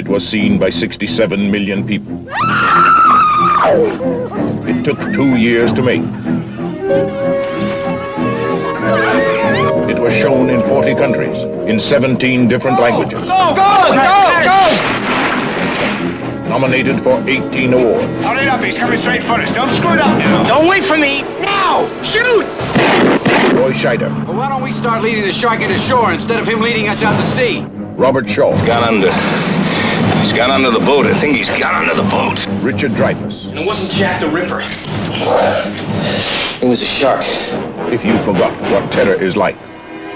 It was seen by 67 million people. It took 2 years to make. It was shown in 40 countries, in 17 different languages. Go! Nominated for 18 awards. Hurry up, he's coming straight for us. Don't screw it up now. Don't wait for me. Now! Shoot! Roy Scheider. Well, why don't we start leading the shark into shore instead of him leading us out to sea? Robert Shaw. He's gone under the boat. I think he's gone under the boat. Richard Dreyfuss. And it wasn't Jack the Ripper. It was a shark. If you forgot what terror is like,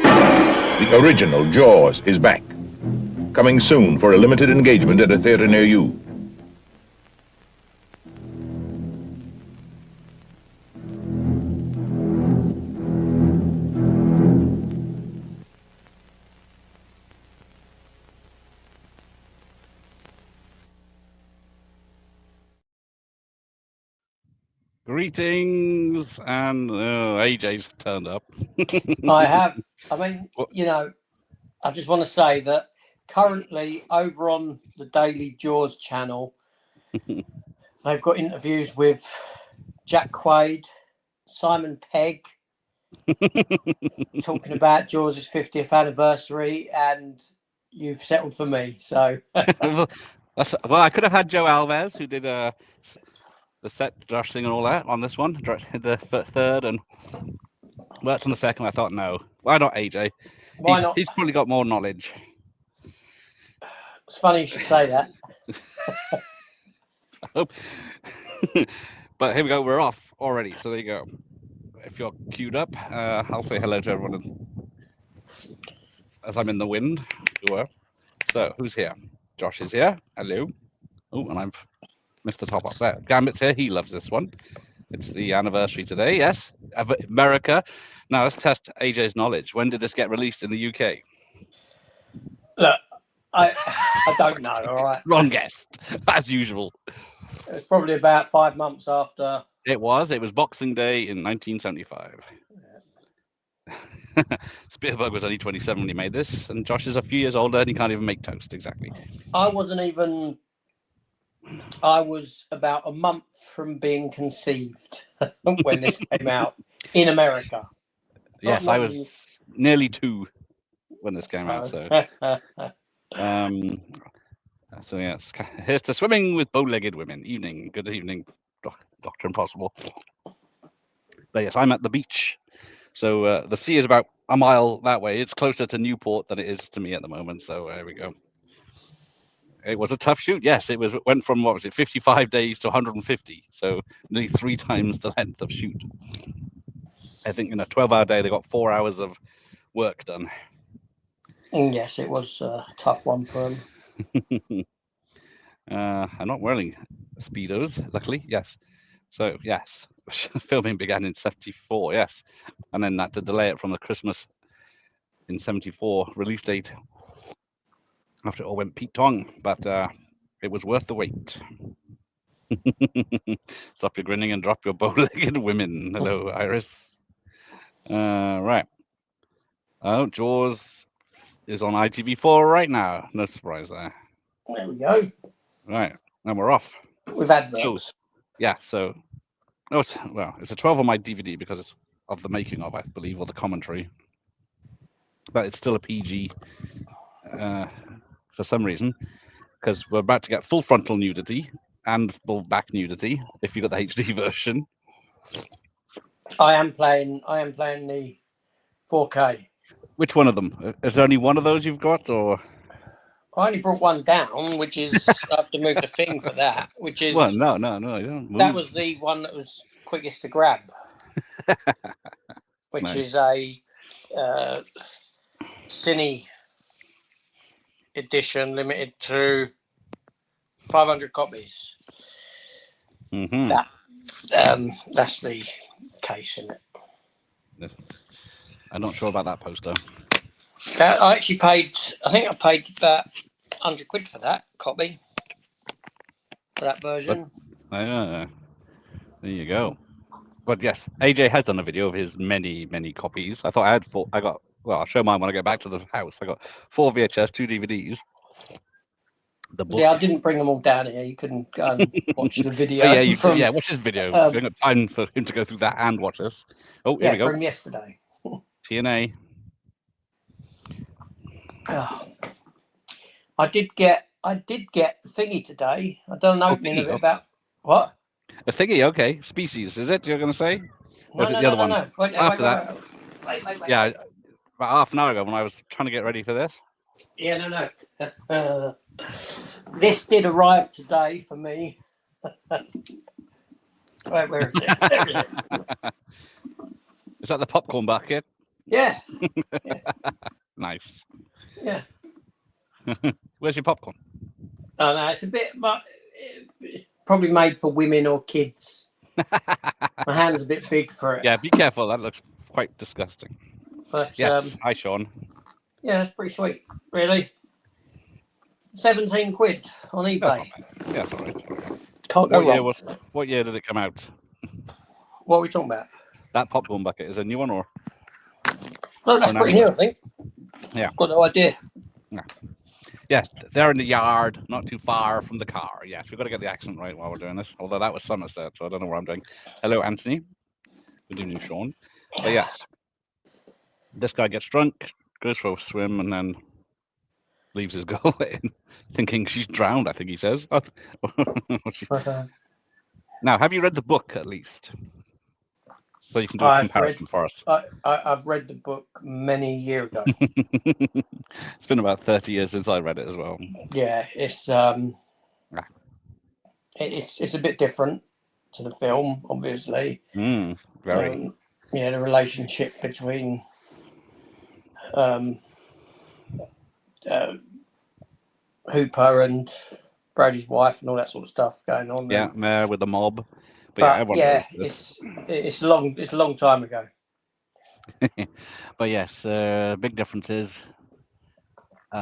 the original Jaws is back. Coming soon for a limited engagement at a theater near you. Greetings, and AJ's turned up. I have. I mean, you know, I just want to say that currently over on the Daily Jaws channel, they've got interviews with Jack Quaid, Simon Pegg, talking about Jaws' 50th anniversary, and you've settled for me. So, well, I could have had Joe Alves, who did the set dressing and all that on this one, directed the third and worked on the second. I thought, no, why not AJ? Why not? He's probably got more knowledge. It's funny you should say that. I hope. But here we go, we're off already. So there you go. If you're queued up, I'll say hello to everyone as I'm in the wind. So who's here? Josh is here. Hello. Oh, and I've missed the top off there. Gambit's here. He loves this one. It's the anniversary today. Yes, America. Now let's test AJ's knowledge. When did this get released in the UK? Look, I don't know. All right. Wrong guess, as usual. It was probably about 5 months after. It was Boxing Day in 1975. Yeah. Spielberg was only 27 when he made this, and Josh is a few years older and he can't even make toast exactly. I was about a month from being conceived when this came out in America. Yes, I was nearly 2 when this came out. So yes, here's to swimming with bow-legged women. Evening, good evening, Dr. Impossible. But yes, I'm at the beach. So the sea is about a mile that way. It's closer to Newport than it is to me at the moment. So there we go. It was a tough shoot. Yes, it went from 55 days to 150. So nearly 3 times the length of shoot. I think in a 12-hour day, they got 4 hours of work done. Yes, it was a tough one for them. I'm not wearing Speedos, luckily. Yes. So, yes, filming began in 74. Yes. And then that to delay it from the Christmas in 74 release date after it all went Pete Tong. But it was worth the wait. Stop your grinning and drop your bow-legged women. Hello, Iris. Right. Oh, Jaws is on ITV4 right now. No surprise there. There we go. Right, and we're off. We've had those. Yeah, so it's a 12 on my DVD because of the making of, I believe, or the commentary. But it's still a PG for some reason, because we're about to get full frontal nudity and full back nudity if you got the HD version. I am playing the 4K. Which one of them? Is there only one of those you've got, or? I only brought one down, which is I have to move the thing for that. Which is well, no, you don't move. That was the one that was quickest to grab, which Nice. is a Cine edition, limited to 500 copies. Mm-hmm. That's the case in it. Yes. I'm not sure about that poster. I actually paid. I think I paid about 100 quid for that copy, for that version. There you go. But yes, AJ has done a video of his many copies. I thought I had 4. I'll show mine when I get back to the house. I got 4 VHS, 2 DVDs, The book. Yeah, I didn't bring them all down here. You couldn't go and watch the video. Oh, yeah, from, watch his video. We don't got time for him to go through that and watch this. Oh, here we go. From yesterday. TNA. Oh. I did get thingy today. I done an opening of it about what? A thingy, okay. Species, is it? You're going to say? Or is it the other one? No. Wait, wait. Yeah, about half an hour ago when I was trying to get ready for this. Yeah, no. This did arrive today for me. Right, where is it? There is it. Is that the popcorn bucket? Yeah. Nice. Yeah. Where's your popcorn? Oh, no, it's a bit, but it's probably made for women or kids. My hand's a bit big for it. Yeah, be careful. That looks quite disgusting. But Yes. Hi, Sean. yeah, it's pretty sweet, really. 17 quid on eBay. Yeah, that's all right. Can't go wrong. What year did it come out? What are we talking about? That popcorn bucket is a new one, or? No, that's pretty new, I think. Yeah. Got no idea. Yeah. Yes, they're in the yard, not too far from the car. Yes, we've got to get the accent right while we're doing this. Although that was Somerset, so I don't know what I'm doing. Hello, Anthony. Good evening, Sean. But yes, this guy gets drunk, goes for a swim, and then leaves his girl in, thinking she's drowned, I think he says. Now, have you read the book at least? So you can do a comparison for us. I've read the book many years ago. It's been about 30 years since I read it as well. Yeah, it's a bit different to the film, obviously. Very. Yeah, the relationship between Hooper and Brody's wife and all that sort of stuff going on. Yeah, Mayor with the mob. But yeah, it's a long time ago. But yes, big difference is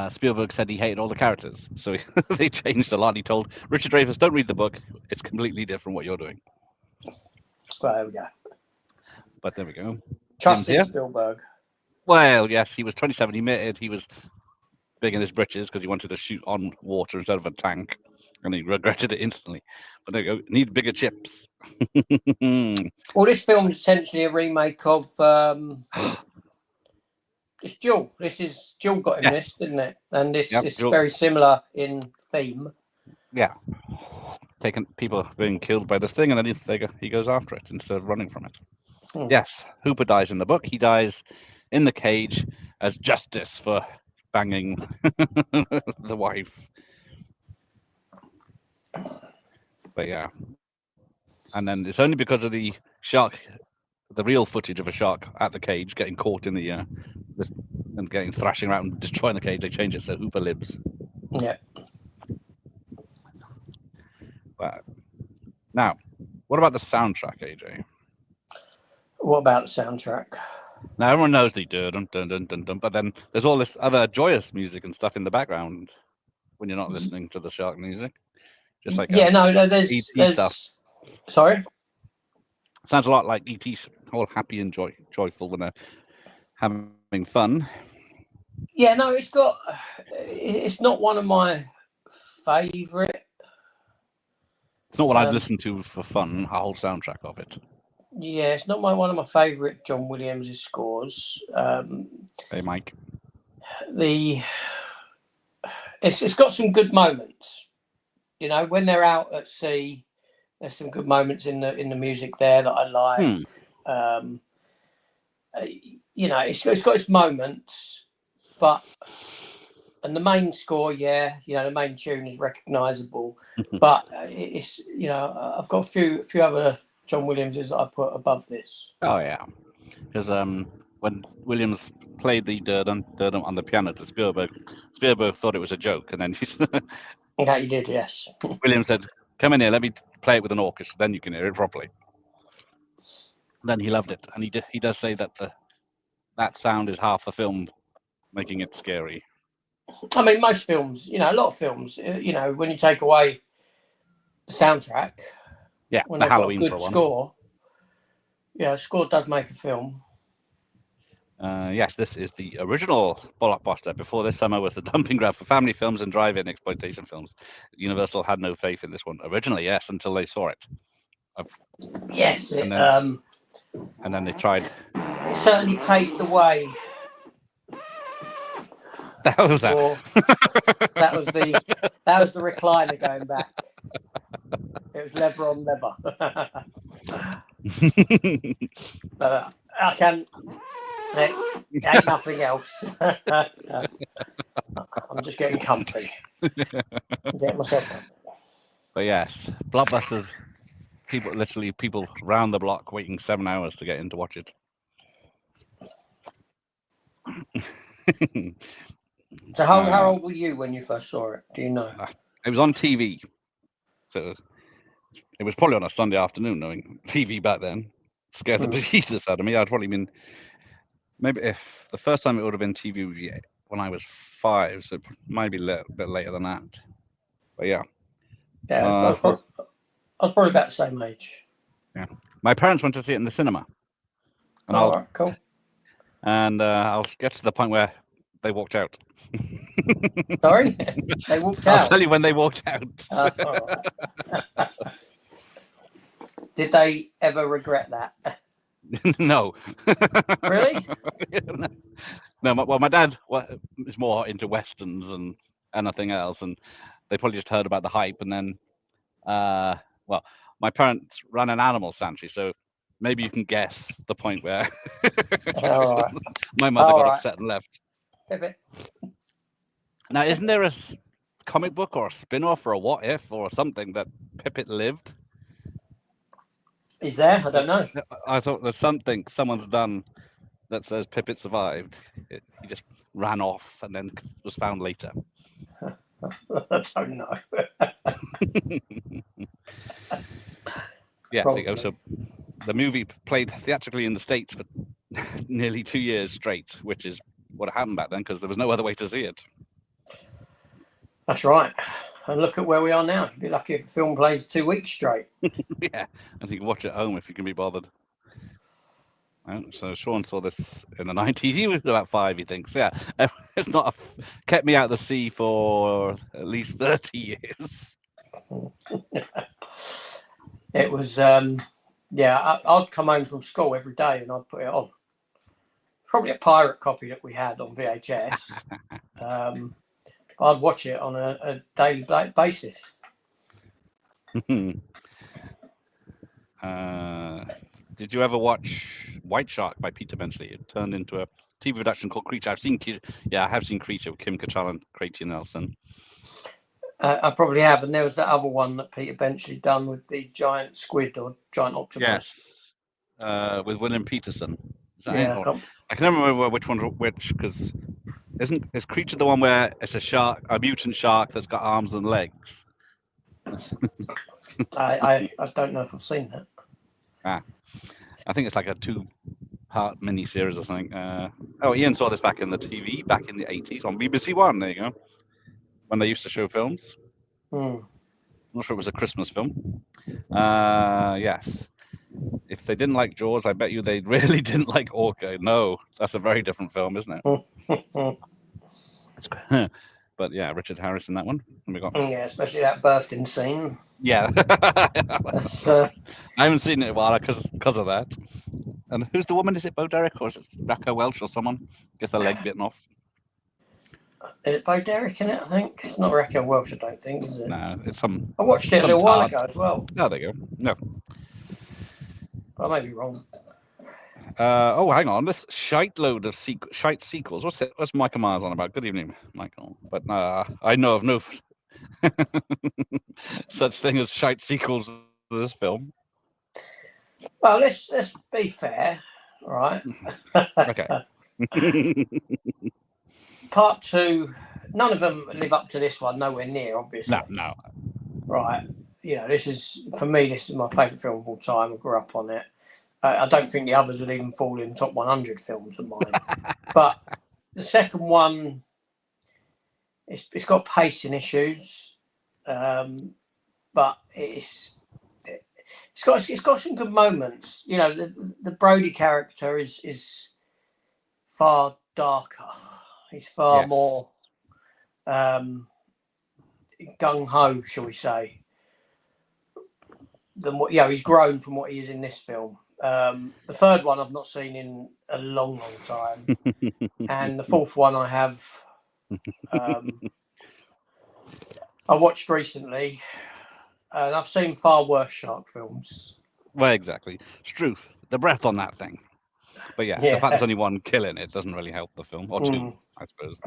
Spielberg said he hated all the characters, so they changed a lot. He told Richard Dreyfuss, "Don't read the book; it's completely different what you're doing." Well, there we go. But there we go. Trusting Spielberg. Well, yes, he was 27. He admitted he was big in his britches because he wanted to shoot on water instead of a tank, and he regretted it instantly. But there you go. Need bigger chips. Well, this film is essentially a remake of it's Jewel. Jewel got in this, didn't it? And it's very similar in theme. Yeah. People being killed by this thing, and then he goes after it instead of running from it. Yes, Hooper dies in the book. He dies in the cage as justice for banging the wife. But yeah. And then it's only because of the shark, the real footage of a shark at the cage getting caught in the and getting thrashing around and destroying the cage, they change it so Hooper lives. Yeah. But now, what about the soundtrack, AJ? What about the soundtrack? Now everyone knows the dun dun dun dun dun, but then there's all this other joyous music and stuff in the background when you're not listening to the shark music. Just like there's stuff. Sorry? Sounds a lot like E.T.'s, all happy and joyful when they're having fun. Yeah, no, it's not one of my favourite. It's not what I've listened to for fun, a whole soundtrack of it. Yeah, it's not one of my favourite John Williams' scores. Hey, Mike. It's got some good moments. You know, when they're out at sea, there's some good moments in the music there that I like. You know, it's got its moments, and the main score, the main tune is recognisable. But it's I've got a few other John Williamses that I put above this. Oh yeah, because when Williams played the dun on the piano to Spielberg thought it was a joke, and then Okay, you did, yes. Williams said, "Come in here, let me play it with an orchestra, then you can hear it properly." Then he loved it, and he does say that that sound is half the film, making it scary. I mean, most films, a lot of films, when you take away the soundtrack, when the they've Halloween got a good score, score does make a film. Yes, this is the original blockbuster. Before this summer was the dumping ground for family films and drive-in exploitation films. Universal had no faith in this one originally, yes, until they saw it. Yes, and then they tried. it certainly paved the way. The hell was that? That was the recliner going back. It was lever on lever. I can. There ain't nothing else. I'm just getting comfy. Getting myself comfy. But yes, blockbusters. People round the block waiting 7 hours to get in to watch it. So how old were you when you first saw it? Do you know? It was on TV, so it was probably on a Sunday afternoon. Knowing TV back then scared the Jesus out of me. I'd probably been maybe if the first time it would have been TV would be when I was 5, so it might be a bit later than that. But yeah, I was probably about the same age. Yeah, my parents went to see it in the cinema, and right, cool. And I'll get to the point where they walked out. Sorry, they walked I'll out. tell you when they walked out. Right. Did they ever regret that? No. Really? No. My dad is more into westerns and anything else, and they probably just heard about the hype, and then, my parents ran an animal sanctuary, so maybe you can guess the point where my mother got upset and left. Now, isn't there a comic book or a spin-off or a what if or something that Pippet lived? Is there? I don't know. I thought there's something someone's done that says Pippet survived. He just ran off and then was found later. I don't know. Yeah, there you go. So the movie played theatrically in the States for nearly 2 years straight, which is what happened back then because there was no other way to see it. That's right. And look at where we are now. You'd be lucky if a film plays 2 weeks straight. Yeah, and you can watch it at home if you can be bothered. So Sean saw this in the 90s. He was about 5, he thinks. Yeah, it's not kept me out of the sea for at least 30 years. It was, I'd come home from school every day and I'd put it on. Probably a pirate copy that we had on VHS. I'd watch it on a daily basis. Did you ever watch White Shark by Peter Benchley? It turned into a TV production called Creature. I have seen Creature with Kim Cattrall and Craig Nelson. I probably have, and there was that other one that Peter Benchley done with the giant squid or giant octopus. Yes, with William Peterson. Yeah, I can never remember which one's which because is Creature the one where it's a mutant shark that's got arms and legs? I don't know if I've seen that. I think it's like a 2-part mini-series or something. Ian saw this back in the TV, back in the 80s on BBC One. There you go. When they used to show films. I'm not sure it was a Christmas film. Yes. If they didn't like Jaws, I bet you they really didn't like Orca. No, that's a very different film, isn't it? But yeah, Richard Harris in that one. Yeah, especially that birthing scene. Yeah. I haven't seen it in a while because of that. And who's the woman? Is it Bo Derek or is it Raquel Welch or someone? Gets her leg bitten off. Is it Bo Derek in it? I think it's not Raquel Welch. I don't think, is it? No, it's some. I watched it a little while ago as well. Oh, there you go. No, I may be wrong. Hang on. This shite load of shite sequels. What's Michael Myers on about? Good evening, Michael. But I know of no such thing as shite sequels to this film. Well, let's be fair, all right? Okay. Part 2, none of them live up to this one. Nowhere near, obviously. No. Right. This is my favourite film of all time. I grew up on it. I don't think the others would even fall in the top 100 films of mine. But the second one, it's got pacing issues, but it's got some good moments. The Brody character is far darker. He's far Yes. more gung ho, shall we say, than what he's grown from what he is in this film. The third one I've not seen in a long time, and the fourth one I have. I watched recently, and I've seen far worse shark films. Well, exactly. Struth, the breath on that thing. But yeah, the fact there's only one kill in it doesn't really help the film, or two, I suppose.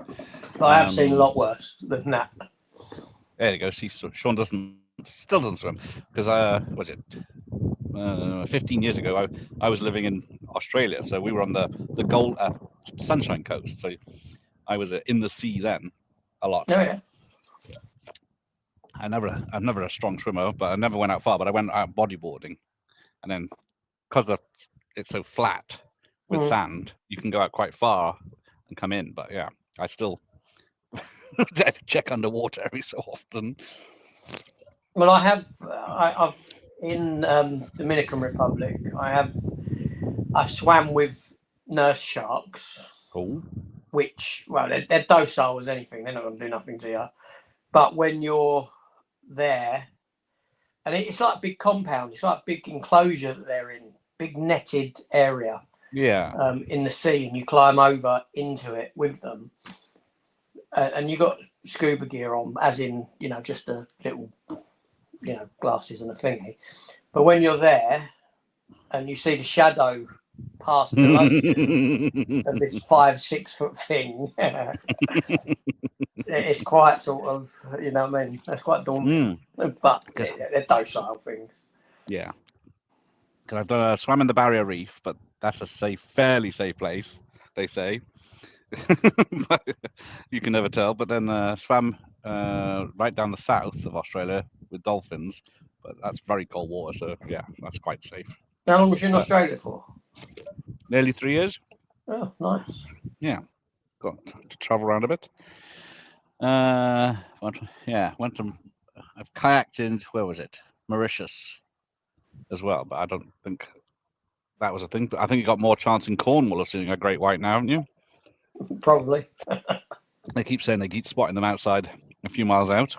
But I have seen a lot worse than that. There you go. See, Sean still doesn't swim because 15 years ago I was living in Australia, so we were on the Gold Sunshine Coast. So I was in the sea then a lot. Oh yeah. I'm never a strong swimmer, but I never went out far. But I went out bodyboarding, and then because it's so flat with sand, you can go out quite far and come in. But yeah, I still check underwater every so often. Well, I've in Dominican Republic. I've swam with nurse sharks. Cool. Which, well, they're docile as anything. They're not going to do nothing to you. But when you're there, and it's like a big compound. It's like a big enclosure that they're in, big netted area. Yeah. In the sea, and you climb over into it with them, and you got scuba gear on, as in just a little, glasses and a thingy. But when you're there, and you see the shadow pass below you of this 5-6 foot thing, it's quite sort of, what I mean? That's quite daunting. But they're docile things. Yeah. Because I've swam in the Barrier Reef, but that's a fairly safe place, they say. But you can never tell. But then swam right down the south of Australia with dolphins, but that's very cold water, so yeah, that's quite safe. How long was you in Australia for? Nearly 3 years. Oh, nice. Yeah, got to travel around a bit. Went to. I've kayaked in, where was it? Mauritius as well, but I don't think that was a thing. But I think you got more chance in Cornwall of seeing a great white now, haven't you? Probably. They keep saying they keep spotting them outside a few miles out.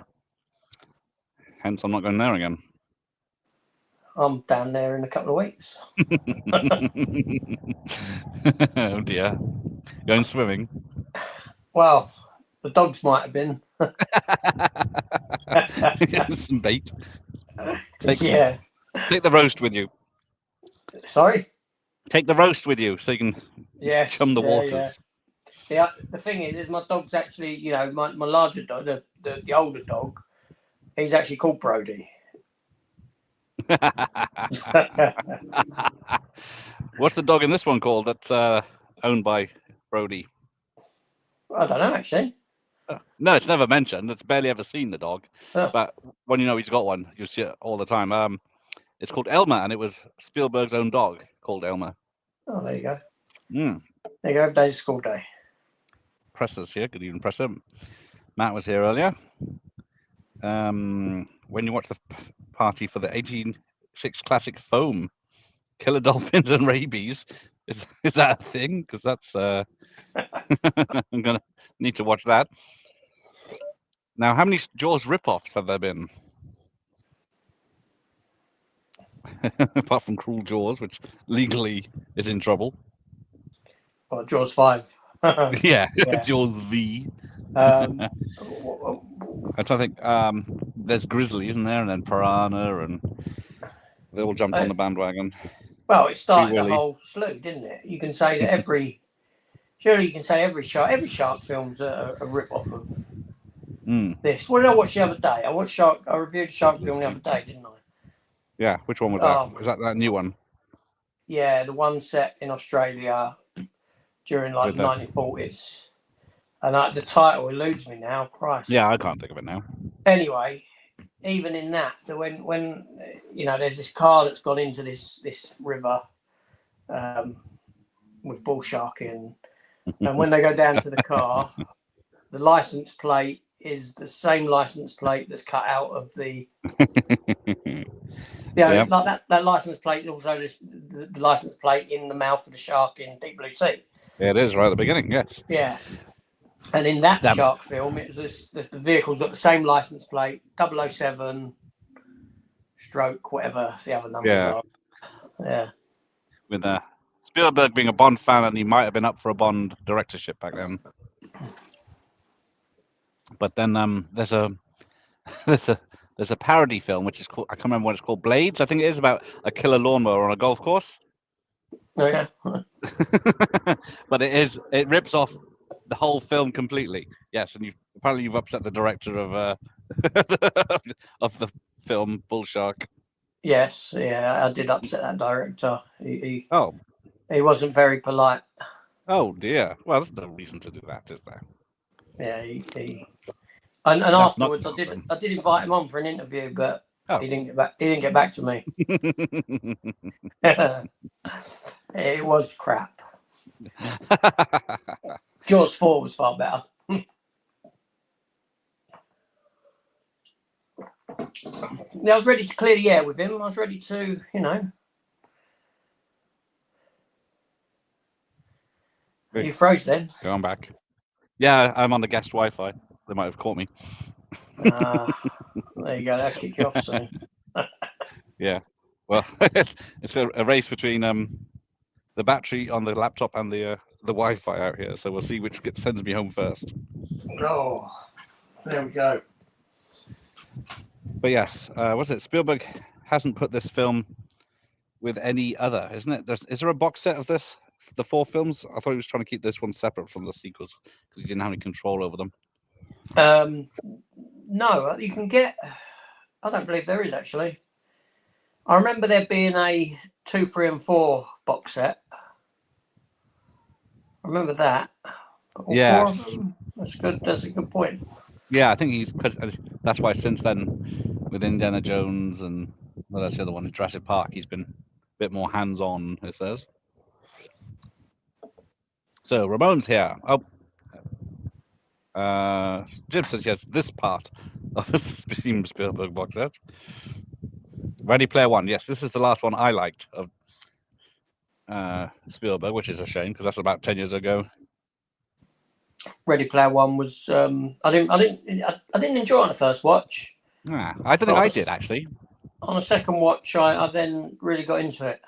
Hence, I'm not going there again. I'm down there in a couple of weeks. Oh dear. Going swimming? Well, the dogs might have been. Some bait. Take the roast with you. Sorry? Take the roast with you so you can chum the waters. Yeah, the thing is my dog's actually, my larger dog, the older dog, he's actually called Brody. What's the dog in this one called that's owned by Brody? I don't know, actually. No, it's never mentioned. It's barely ever seen the dog. Oh. But when you know he's got one, you see it all the time. It's called Elmer, and it was Spielberg's own dog called Elmer. Oh, there you go. There you go. Every day's a school day. Presser's here. Good evening, Presser. Matt was here earlier. When you watch the party for the 86 classic foam, killer dolphins and rabies, is that a thing? Because that's I'm gonna need to watch that. Now, how many Jaws rip-offs have there been? Apart from Cruel Jaws, which legally is in trouble. Well, Jaws 5. yeah, Jaws V. I'm trying to think. There's Grizzly, isn't there? And then Piranha, and they all jumped on the bandwagon. Well, it started a whole slew, didn't it? You can say that every shark film's a rip-off of this. What did I watch the other day? I reviewed a shark film the other day, didn't I? Yeah, which one was that? Was that new one? Yeah, the one set in Australia during the 1940s. And the title eludes me now. Christ. Yeah, I can't think of it now. Anyway, even in that, when there's this car that's gone into this river with bull sharking, and when they go down to the car, the license plate is the same license plate that's cut out of the. Like that license plate, also the license plate in the mouth of the shark in Deep Blue Sea. It is right at the beginning, yes. Yeah. And in that Damn. shark film, it was the vehicle's got the same license plate, 007, stroke, whatever the other numbers Yeah. are. Yeah. With Spielberg being a Bond fan, and he might have been up for a Bond directorship back then. But then there's a there's a parody film which is called, I can't remember what it's called, Blades, I think it is, about a killer lawnmower on a golf course. Oh, yeah. But it rips off the whole film completely. Yes, and apparently you've upset the director of of the film Bull Shark. Yes, yeah, I did upset that director. He Oh wasn't very polite. oh dear. Well, there's no reason to do that, is there? Yeah, and That's not afterwards your I did invite him on for an interview, but Oh. he didn't get back to me. It was crap. Jaws 4 was far better. I was ready to clear the air with him. I was ready to, You froze then. Going back. Yeah, I'm on the guest Wi-Fi. They might have caught me. There you go. That'll kick you off soon. Yeah. Well, it's a race between the battery on the laptop and the Wi-Fi out here. So we'll see which sends me home first. Oh, there we go. But yes, what's it? Spielberg hasn't put this film with any other, isn't it? Is there a box set of this, the 4 films? I thought he was trying to keep this one separate from the sequels because he didn't have any control over them. No, you can get. I don't believe there is actually. I remember there being a 2, 3, and 4 box set. I remember that. Yeah, that's good. That's a good point. Yeah, I think that's why since then, with Indiana Jones and that's the other one, Jurassic Park, he's been a bit more hands-on, it says. So Ramon's here. Oh, Jim says yes. This part of the Spielberg box set. Ready Player One. Yes, this is the last one I liked of Spielberg, which is a shame because that's about 10 years ago. Ready Player One was I didn't enjoy it on the first watch. I don't think I did actually. On a second watch, I then really got into it.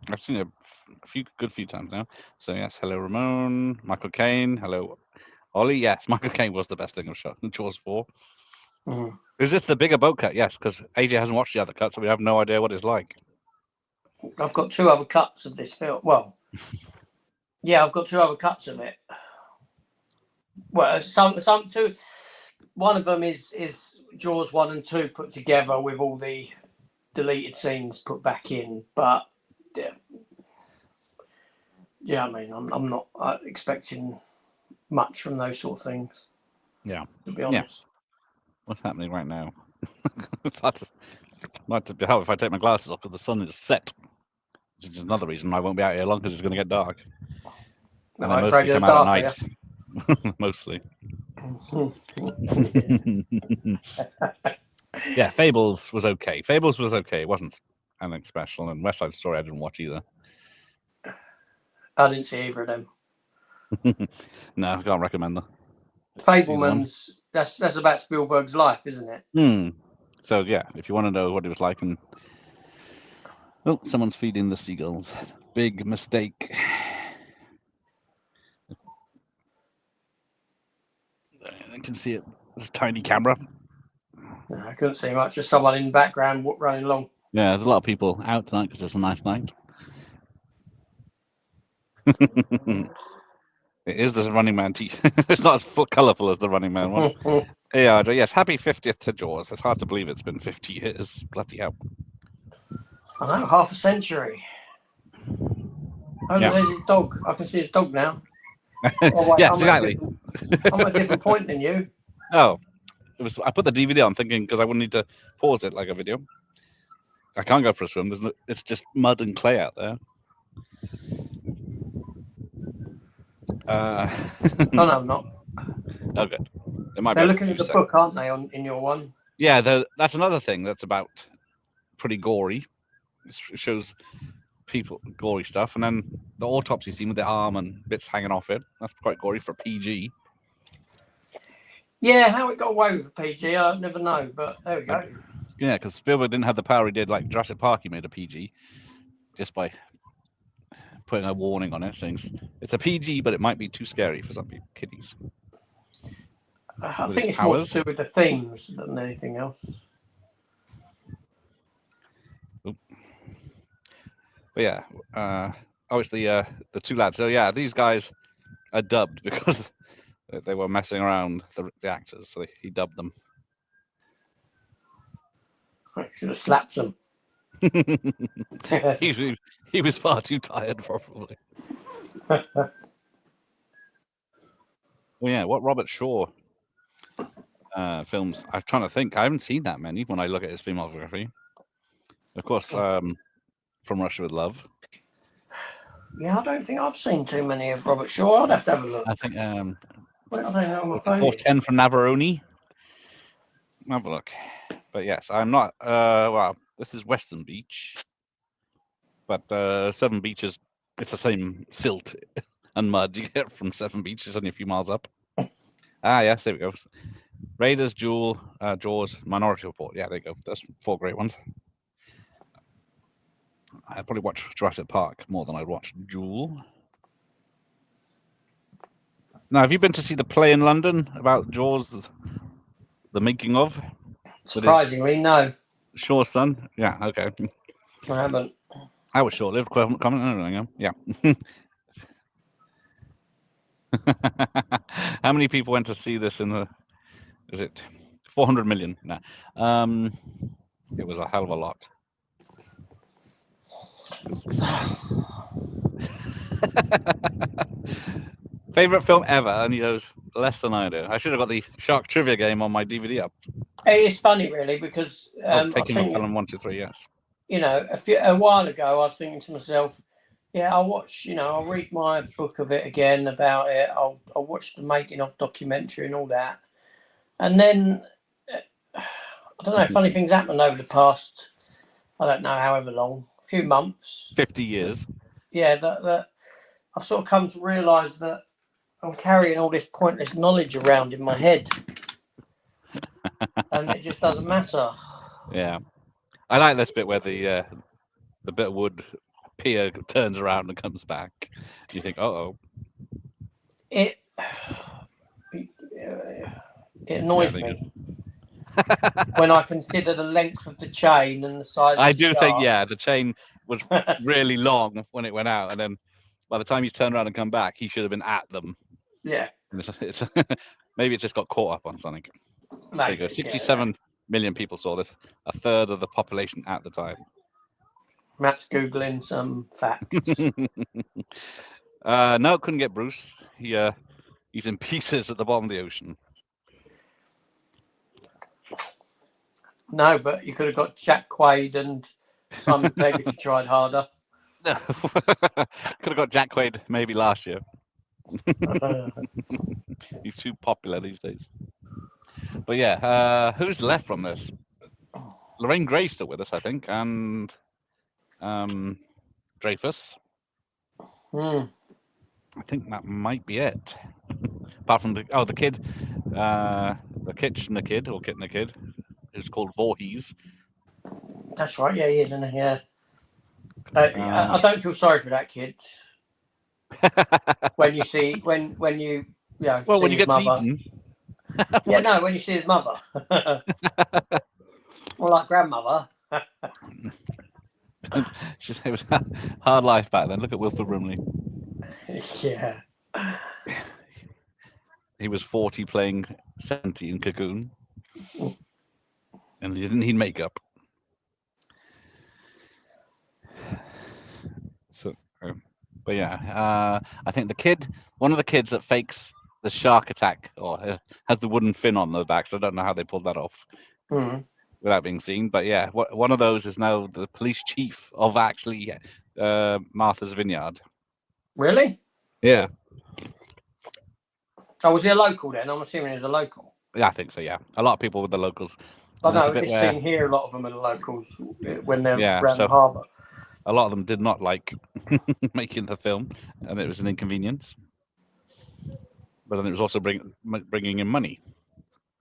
I've seen it a good few times now. So yes, hello Ramon, Michael Caine, hello Ollie. Yes, Michael Caine was the best thing of Jaws 4. Mm-hmm. Is this the bigger boat cut? Yes, because AJ hasn't watched the other cut, so we have no idea what it's like. I've got 2 other cuts of this film. Well, yeah, I've got 2 other cuts of it. Well, some 2. One of them is Jaws 1 and 2 put together with all the deleted scenes put back in. But yeah, I mean, I'm not expecting much from those sort of things. Yeah, to be honest. Yeah. What's happening right now? Might be help if I take my glasses off because the sun is set. Which is another reason I won't be out here long because it's going to get dark. No, I'm afraid of the dark. Yeah. Mostly. Yeah, Fables was okay. It wasn't anything special, and West Side Story I didn't watch either. I didn't see either of them. No, I can't recommend them. Fableman's that's about Spielberg's life, isn't it? So yeah, if you want to know what it was like, and oh, someone's feeding the seagulls. Big mistake. I can see it. It's a tiny camera. No, I couldn't see much. Just someone in the background running along. Yeah, there's a lot of people out tonight because it's a nice night. It is the Running Man It's not as colourful as the Running Man one. Yeah, yes, happy 50th to Jaws. It's hard to believe it's been 50 years. Bloody hell. I know, half a century. Oh, yeah. There's his dog. I can see his dog now. Oh, wait, yes, exactly. I'm at a different point than you. Oh, I put the DVD on thinking because I wouldn't need to pause it like a video. I can't go for a swim. It's just mud and clay out there. Oh no, I'm not. Oh, good. They're looking at the book, aren't they? In your one. Yeah, that's another thing that's about pretty gory. It shows people gory stuff, and then the autopsy scene with the arm and bits hanging off it. That's quite gory for PG. Yeah, how it got away with PG, I never know, but there we go. Yeah, because Spielberg didn't have the power he did, like Jurassic Park. He made a PG just by putting a warning on it, saying it's a PG, but it might be too scary for some people, kiddies. I think it's more to do with the themes than anything else. Oop. But yeah, obviously the two lads. So yeah, these guys are dubbed because they were messing around the actors, so he dubbed them. I should have slapped them. he was far too tired, probably. Well, yeah, what Robert Shaw films? I'm trying to think. I haven't seen that many when I look at his filmography. Of course, From Russia with Love. Yeah, I don't think I've seen too many of Robert Shaw. I'd have to have a look. I think I don't know on my phone. 410 from Navarone. Have a look. But yes, I'm not. Well, this is Western Beach, but Seven Beaches. It's the same silt and mud you get from Seven Beach. It's only a few miles up. Yes, there we go. Raiders, Jewel, Jaws, Minority Report. Yeah, there you go. That's 4 great ones. I'd probably watch Jurassic Park more than I'd watch Jewel. Now, have you been to see the play in London about Jaws, the making of? Surprisingly, no. Shaw's son? Yeah, okay. I haven't. I was short-lived. Comment. Yeah. How many people went to see this in the? Is it 400 million? No. It was a hell of a lot. Favorite film ever, and he goes less than I do. I should have got the Shark Trivia game on my DVD up. It's funny, really, because taking my film 1, 2, 3, yes. You know, a while ago, I was thinking to myself, yeah, I'll watch. You know, I'll read my book of it again about it. I'll watch the making of documentary and all that, and then I don't know. Funny things happened over the past. I don't know, however long, a few months, 50 years. Yeah, that I've sort of come to realise that I'm carrying all this pointless knowledge around in my head, and it just doesn't matter. Yeah, I like this bit where the bit of wood pier turns around and comes back. You think, oh. It annoys me when I consider the length of the chain and the size. I of the do shark. think, yeah, the chain was really long when it went out, and then by the time he's turned around and come back, he should have been at them. Yeah. It's maybe it just got caught up on something. Maybe, there you go. 67 million people saw this. A third of the population at the time. Matt's Googling some facts. No, couldn't get Bruce. He's in pieces at the bottom of the ocean. No, but you could have got Jack Quaid and Simon Pegg if you tried harder. No. Could have got Jack Quaid maybe last year. He's too popular these days. But yeah, who's left from this? Lorraine Gray's still with us, I think, and Dreyfus. I think that might be it. Apart from the kid, the Kitchener kid or Kittner kid, who's called Voorhees. That's right. Yeah, he is, isn't he? Yeah. I don't feel sorry for that kid. When you see when you well, see when you his get mother. eaten. Yeah, no, when you see his mother. More like grandmother. It was a hard life back then. Look at Wilford Brimley. Yeah. He was 40 playing 70 in Cocoon. And he didn't need makeup. So, but yeah, I think one of the kids that fakes the shark attack or has the wooden fin on the back, so I don't know how they pulled that off without being seen. But yeah, one of those is now the police chief of actually Martha's Vineyard. Really? Yeah. Oh, was he a local then? I'm assuming he was a local. Yeah, I think so, yeah. A lot of people with the locals. I know, this scene here, a lot of them are the locals when they're around the harbour. a lot of them did not like making the film, and it was an inconvenience. But then it was also bringing in money,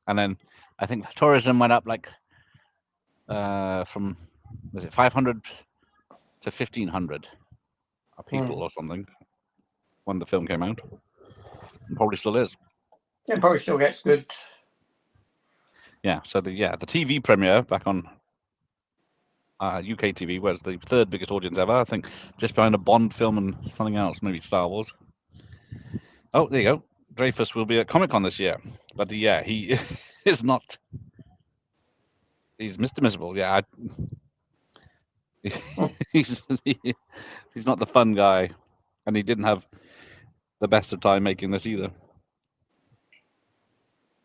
and then I think tourism went up like from was it 500 to 1,500 people or something when the film came out. And probably still is. It probably still gets good. Yeah. So the TV premiere back on UK TV was the third biggest audience ever. I think just behind a Bond film and something else, maybe Star Wars. Oh, there you go. Dreyfus will be at Comic-Con this year, but yeah, he is not. He's Mr. Miserable. Yeah, he's not the fun guy, and he didn't have the best of time making this either.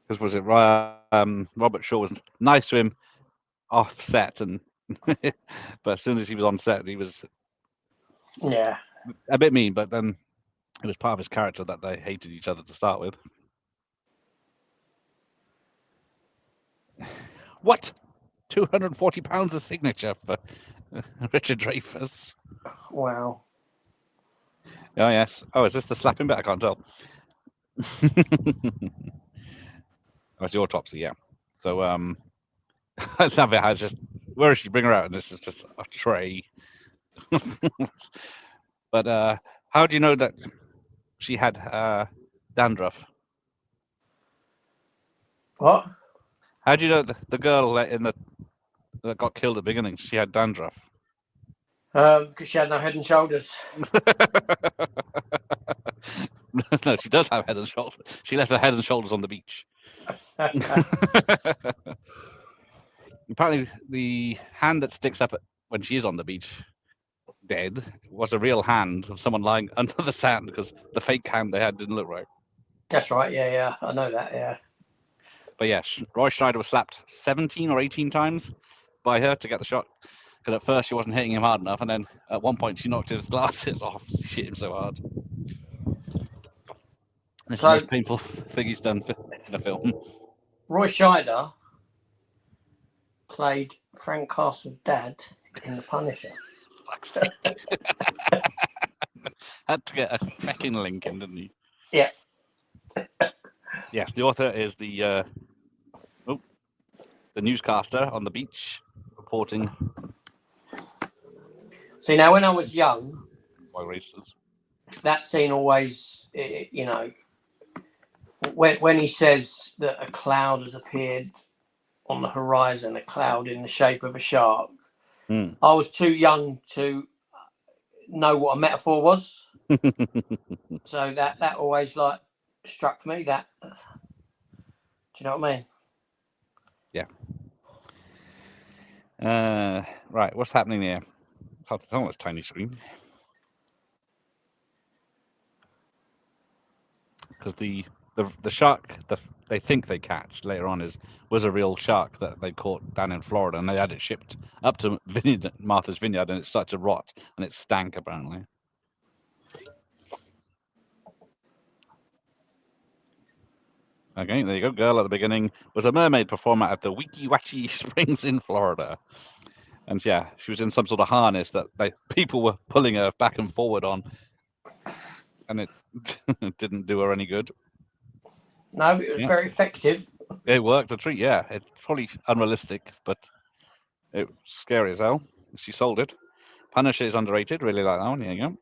Because was it Robert Shaw was nice to him off set, and but as soon as he was on set, he was a bit mean. But then it was part of his character that they hated each other to start with. What? £240 a signature for Richard Dreyfuss. Wow. Oh yes. Oh, is this the slapping bit? I can't tell. Oh, it's your autopsy, yeah. So I love it. I just where is she? Bring her out, and this is just a tray. But how do you know that she had dandruff? What? How do you know the girl that got killed at the beginning? She had dandruff. Because she had no head and shoulders. No, she does have head and shoulders. She left her head and shoulders on the beach. Apparently, the hand that sticks up when she is on the beach, dead, was a real hand of someone lying under the sand because the fake hand they had didn't look right. That's right. Yeah, I know that. Yeah. But yeah, Roy Scheider was slapped 17 or 18 times by her to get the shot. Because at first she wasn't hitting him hard enough, and then at one point she knocked his glasses off. She hit him so hard. It's the most painful thing he's done in a film. Roy Scheider played Frank Castle's dad in The Punisher. Had to get a fucking link in, didn't he? Yeah. Yes, the author is the newscaster on the beach reporting. See, now when I was young, By races. that scene always, you know, when he says that a cloud has appeared on the horizon, a cloud in the shape of a shark, I was too young to know what a metaphor was. So that always like struck me. That, do you know what I mean? Yeah. Right, what's happening here? Hard to tell on this tiny screen. Because the shark they think they catch later on was a real shark that they caught down in Florida, and they had it shipped up to Martha's Vineyard, and it started to rot, and it stank apparently. Okay, there you go. Girl at the beginning was a mermaid performer at the Weeki Wachee Springs in Florida. And yeah, she was in some sort of harness that people were pulling her back and forward on. And it didn't do her any good. No, it was very effective. It worked a treat, yeah. It's probably unrealistic, but it was scary as hell. She sold it. Punisher is underrated. Really like that one. Here you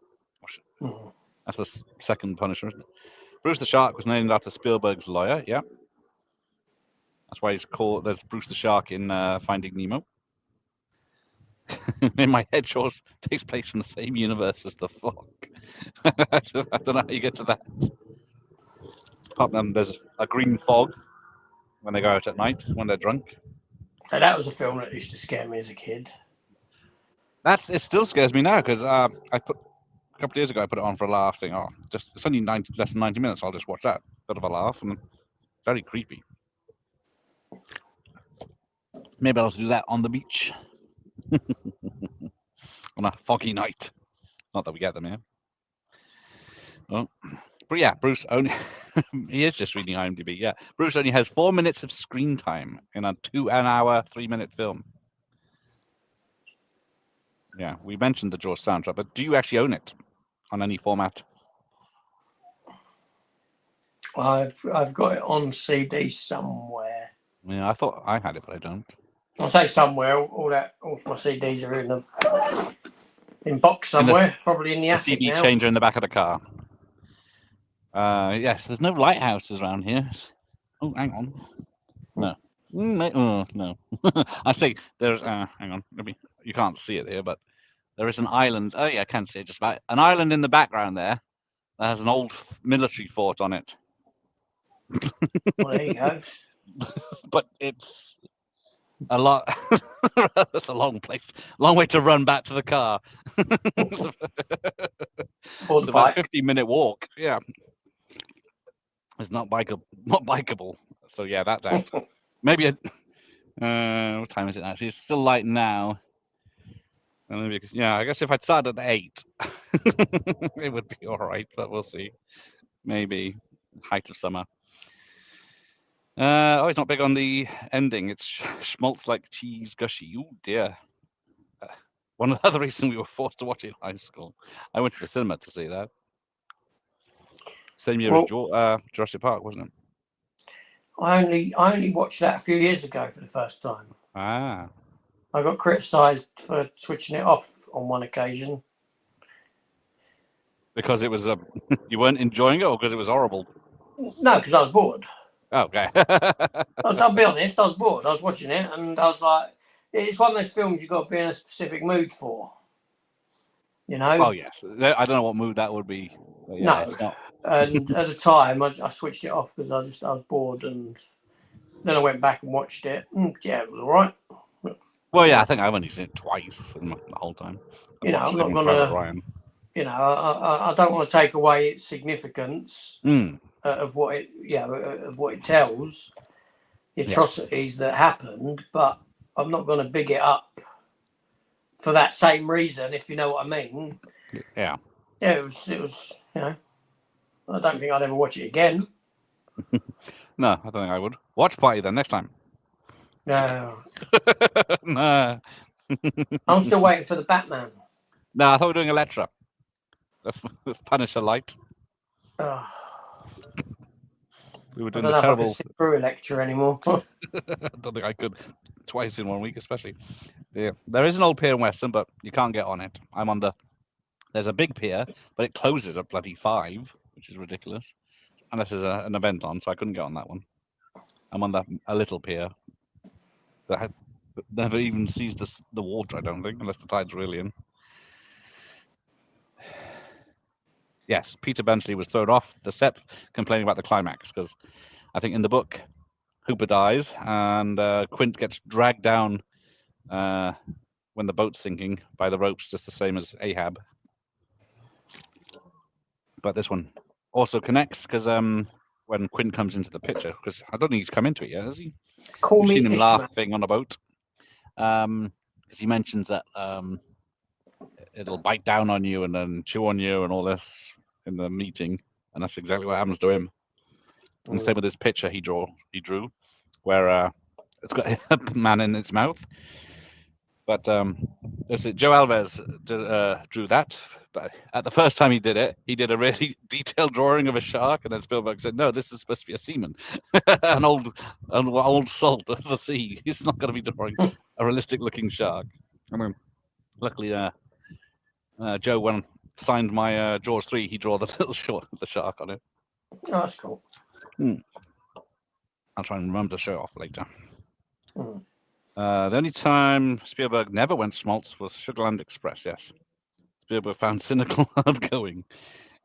go. That's the second Punisher, isn't it? Bruce the Shark was named after Spielberg's lawyer, yeah. That's why he's called, there's Bruce the Shark in Finding Nemo. In my head, Shaw's takes place in the same universe as the Fog. I don't know how you get to that. Apart from there's a green fog when they go out at night, when they're drunk. So that was a film that used to scare me as a kid. It still scares me now, because a couple of years ago I put it on for a laugh, saying, "Oh, it's only less than 90 minutes. I'll just watch that." Bit of a laugh, and very creepy. Maybe I'll do that on the beach on a foggy night. Not that we get them here. Oh, but yeah, Bruce only he is just reading IMDb. Yeah, Bruce only has 4 minutes of screen time in an hour, 3-minute film. Yeah, we mentioned the Jaws soundtrack, but do you actually own it on any format? I've got it on CD somewhere. Yeah, I thought I had it, but I don't. I'll say somewhere. All my CDs are in box somewhere, probably in the attic CD now. changer in the back of the car. Yes, there's no lighthouses around here. Oh, hang on. No. No. I say there's. Hang on. You can't see it here, but there is an island. Oh yeah, I can see it just about. An island in the background there that has an old military fort on it. Well, there you go. But it's a lot. That's a long place, long way to run back to the car. Or It's the about bike. 15-minute walk. Yeah, it's not bikeable. So yeah, that's out. Maybe what time is it actually? It's still light now. Yeah, I guess if I'd started at 8, it would be all right, but we'll see. Maybe height of summer. He's not big on the ending. It's schmaltz like cheese gushy. Oh dear. One of the other reasons we were forced to watch it in high school. I went to the cinema to see that. Same year as Jurassic Park, wasn't it? I only watched that a few years ago for the first time. Ah. I got criticised for switching it off on one occasion. Because it was you weren't enjoying it, or because it was horrible? No, because I was bored. Okay. I'll be honest, I was bored. I was watching it, and I was like, it's one of those films you've got to be in a specific mood for. You know? Oh yes. I don't know what mood that would be. Yeah, no. And at the time, I switched it off because I was bored, and then I went back and watched it. And yeah, it was all right. Well, yeah, I think I've only seen it twice in the whole time. I'm not going to. I don't want to take away its significance of what it tells, the atrocities that happened, but I'm not going to big it up for that same reason, if you know what I mean. Yeah. Yeah, it was. I don't think I'd ever watch it again. No, I don't think I would. Watch party then next time. No. No. I'm still waiting for the Batman. No, I thought we were doing Elektra. That's Punisher Light. Oh, We were doing I don't the know terrible. if I can sit through a lecture anymore. I don't think I could twice in 1 week, especially. Yeah, there is an old pier in Western, but you can't get on it. I'm on the. There's a big pier, but it closes at bloody 5, which is ridiculous. Unless there's an event on, so I couldn't get on that one. I'm on a little pier that never even sees the water, I don't think, unless the tide's really in. Yes, Peter Benchley was thrown off the set complaining about the climax, because I think in the book, Hooper dies and Quint gets dragged down when the boat's sinking by the ropes, just the same as Ahab. But this one also connects because when Quint comes into the picture, because I don't think he's come into it yet, has he? We've seen him laughing on a boat. Because he mentions that it'll bite down on you and then chew on you and all this in the meeting, and that's exactly what happens to him. And the same with this picture he drew, where it's got a man in its mouth. But Joe Alves drew that. But at the first time he did it, he did a really detailed drawing of a shark, and then Spielberg said, "No, this is supposed to be a seaman, an old salt of the sea. He's not going to be drawing a realistic-looking shark." I mean, luckily, Joe, when signed my Jaws 3, he drew the little the shark on it. Oh, that's cool. I'll try and remember to show off later. The only time Spielberg never went schmaltz was Sugarland Express, yes. Spielberg found cynical hard going.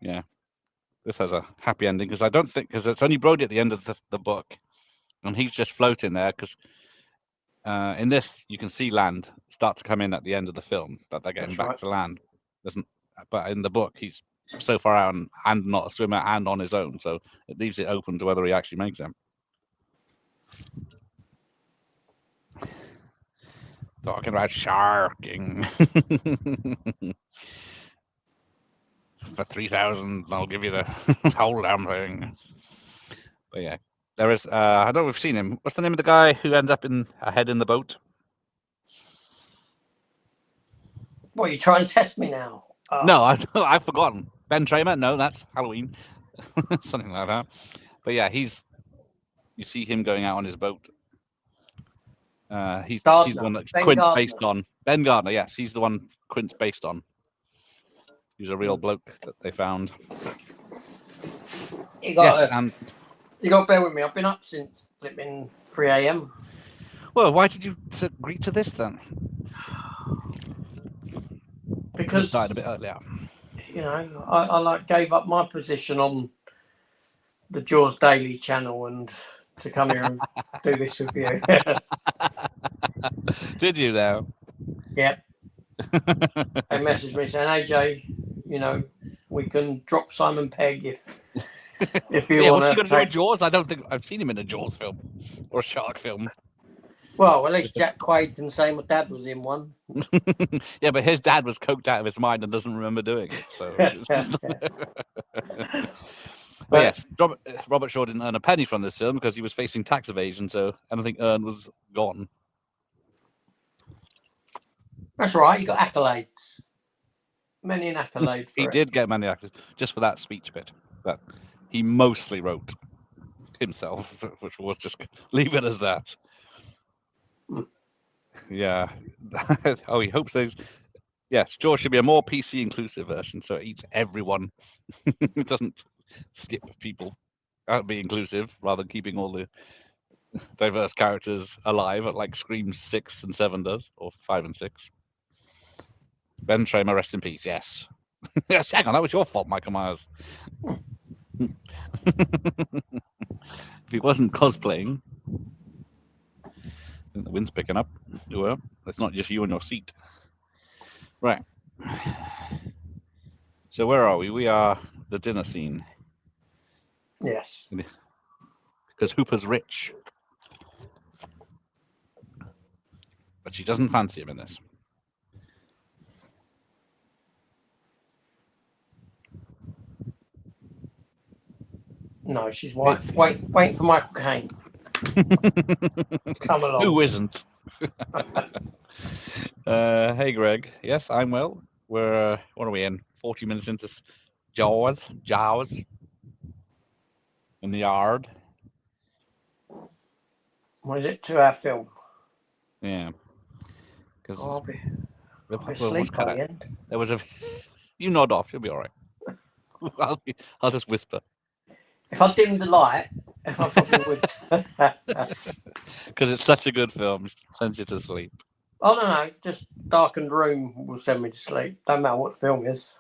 Yeah. This has a happy ending, because I don't think, because it's only Brody at the end of the book, and he's just floating there, because in this, you can see land start to come in at the end of the film, that they're getting back to land. But in the book, he's so far out and not a swimmer and on his own, so it leaves it open to whether he actually makes it. Talking about sharking. For 3,000, I'll give you the whole damn thing. But yeah, there is. I don't know if we've seen him. What's the name of the guy who ends up ahead in the boat? What, are you trying to test me now? Oh. No, I've forgotten. Ben Tramer? No, that's Halloween. Something like that. But yeah, you see him going out on his boat. He's the one that Quint's based on. Ben Gardner, yes, he's the one Quint's based on. He was a real bloke that they found. You got to bear with me. I've been up since flipping 3 a.m. Well, why did you agree to this then? Because it died a bit earlier. You know, I gave up my position on the Jaws Daily channel and to come here and do this with you. Did you though? Yep. They messaged me saying, AJ, you know, we can drop Simon Pegg if you want to. What's he going to do with Jaws? I don't think I've seen him in a Jaws film or a shark film. Well, at least Jack Quaid can say my dad was in one. Yeah, but his dad was coked out of his mind and doesn't remember doing it. So. But yes, Robert Shaw didn't earn a penny from this film because he was facing tax evasion, so anything earned was gone. That's right, he got accolades. Many an accolade for He did get many accolades, just for that speech bit that he mostly wrote himself, which was just leave it as that. Yeah. Oh, he hopes there's... Yes, Jaws should be a more PC inclusive version, so it eats everyone. It doesn't skip people. That would be inclusive, rather than keeping all the diverse characters alive, like Scream 6 and 7 does, or 5 and 6. Ben Tramer, rest in peace, yes. Yes, hang on, that was your fault, Michael Myers. If he wasn't cosplaying... I think the wind's picking up. Well, it's not just you on your seat. Right. So where are we? We are the dinner scene. Yes. Because Hooper's rich. But she doesn't fancy him in this. No, she's waiting for Michael Caine. Come along. Who isn't? Hey, Greg. Yes, I'm well. We're, what are we in? 40 minutes into Jaws. In the yard. What is it? 2-hour film? Yeah. Because I'll be asleep by the end. There was a... You nod off, you'll be all right. I'll just whisper. If I dimmed the light, I probably would. Because it's such a good film, it sends you to sleep. Oh, no, it's just darkened room will send me to sleep. Don't matter what the film is.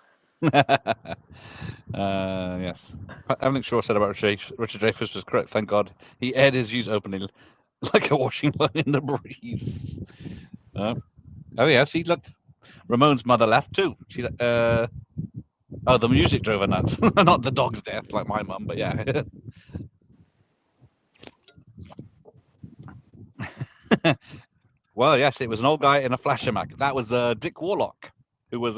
Yes. Everything Shaw said about Richard Dreyfuss was correct, thank God. He aired his views openly like a washing line in the breeze. Oh, yeah, see, look. Ramon's mother left too. She, the music drove her nuts. Not the dog's death, like my mum, but yeah. Well, yes, it was an old guy in a flashermack. That was Dick Warlock, who was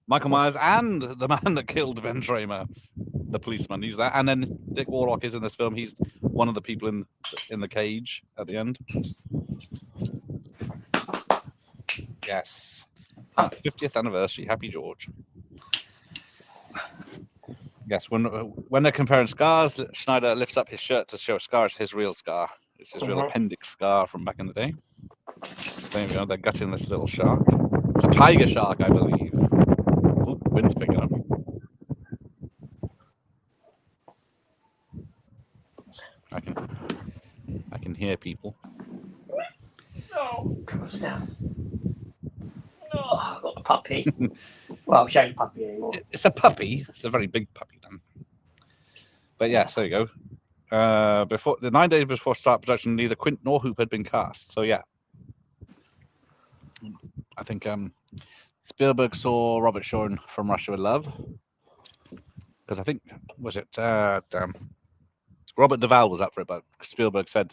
Michael Myers and the man that killed Ben Tramer, the policeman. He's that, and then Dick Warlock is in this film. He's one of the people in the cage at the end. Yes, 50th anniversary. Happy George. Yes, when they're comparing scars, Schneider lifts up his shirt to show a scar is his real scar. It's his real appendix scar from back in the day. There we go. They're gutting this little shark. It's a tiger shark, I believe. Ooh, wind's picking up. I can hear people. Oh, goes down. Oh, I've got a puppy. Well, she ain't a puppy anymore. It's a puppy. It's a very big puppy then. But yes, there you go. Before the 9 days before start production, neither Quint nor Hoop had been cast. So yeah, I think Spielberg saw Robert Shaw from Russia with Love, because I think Robert Duvall was up for it, but Spielberg said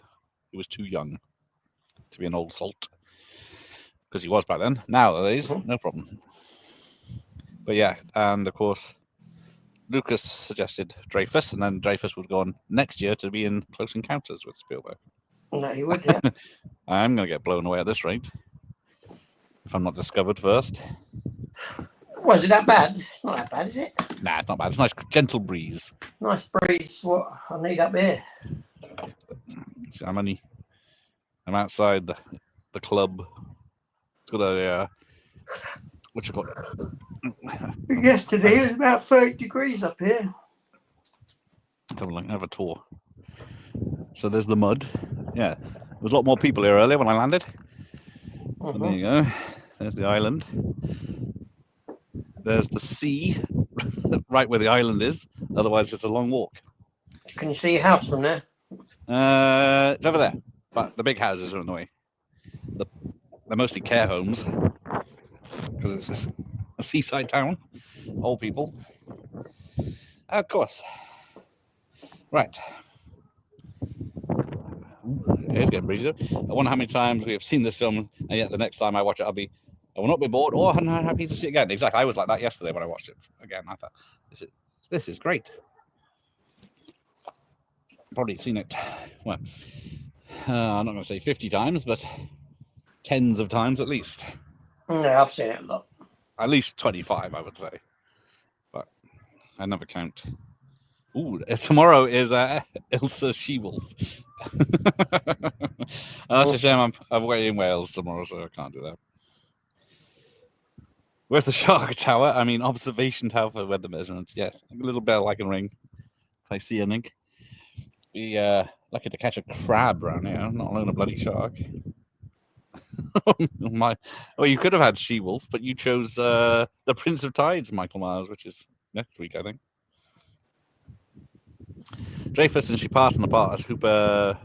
he was too young to be an old salt, because he was back then. Nowadays, no problem. But yeah, and of course, Lucas suggested Dreyfuss, and then Dreyfuss would go on next year to be in Close Encounters with Spielberg. No, he would, yeah. I'm going to get blown away at this rate. If I'm not discovered first. Was it that bad? It's not that bad, is it? Nah, it's not bad. It's a nice, gentle breeze. Nice breeze. What I need up here. See, I'm outside the club. It's got a what you call it? Yesterday it was about 30 degrees up here. Let's have a look. Have a tour. So there's the mud. Yeah, there was a lot more people here earlier when I landed. And there you go. There's the island. There's the sea, right where the island is. Otherwise, it's a long walk. Can you see your house from there? It's over there, but the big houses are in the way. They're mostly care homes because it's a seaside town. Old people, of course. Right. It's getting breezy. I wonder how many times we have seen this film, and yet the next time I watch it, I will not be bored or happy to see it again. Exactly. I was like that yesterday when I watched it again. I thought, this is great. Probably seen it, well, I'm not going to say 50 times, but tens of times at least. Yeah, I've seen it a lot. At least 25, I would say. But I never count. Ooh, tomorrow is Ilsa She-Wolf. That's a shame. I'm away in Wales tomorrow, so I can't do that. Where's the shark tower? I mean, observation tower for weather measurements. Yes, a little bell I can ring if I see anything. Be lucky to catch a crab around here, not alone a bloody shark. You could have had She-Wolf, but you chose the Prince of Tides, Michael Myers, which is next week, I think. Dreyfus and she passed on the bars. Hooper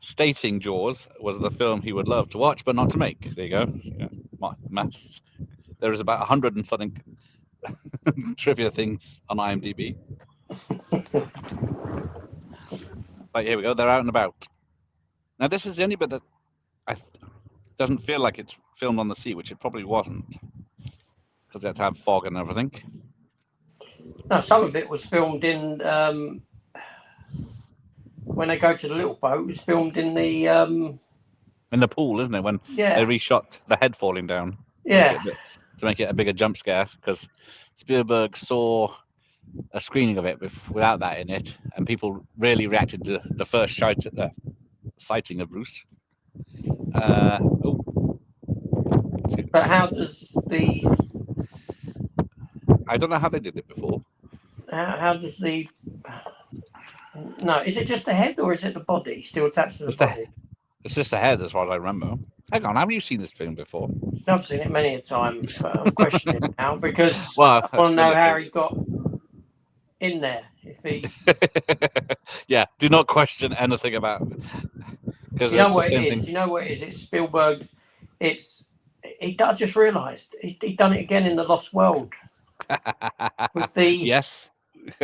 stating Jaws was the film he would love to watch, but not to make. There you go. Yeah, maths. There is about 100 and something trivia things on IMDb. But here we go. They're out and about. Now this is the only bit that doesn't feel like it's filmed on the sea, which it probably wasn't, because they had to have fog and everything. No, some of it was filmed in when they go to the little boat. It was filmed in the pool, isn't it? When yeah, they reshot the head falling down. Yeah, to make it a bigger jump scare, because Spielberg saw a screening of it without that in it, and people really reacted to the first sighting of Bruce. But how does I don't know how they did it before. How does No, is it just the head or is it the body still attached to the body? It's just the head, as far as I remember. Hang on, have you seen this film before? I've seen it many a time, but I'm questioning it now because I want to know how he got in there. If he, yeah, do not question anything about. Because you know what it is. You know what it is. It's Spielberg's. I just realised he'd done it again in The Lost World. With the yes.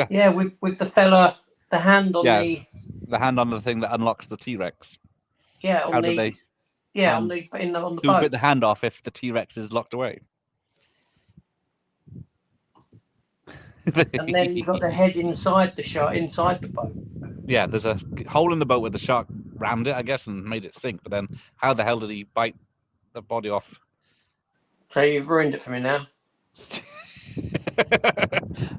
Yeah, with the fella, the hand on the hand on the thing that unlocks the T-Rex. Yeah, on the Who boat. bit the hand off if the T-Rex is locked away? And then you got the head inside the shark, inside the boat. Yeah, there's a hole in the boat where the shark rammed it, I guess, and made it sink. But then, how the hell did he bite the body off? So you've ruined it for me now.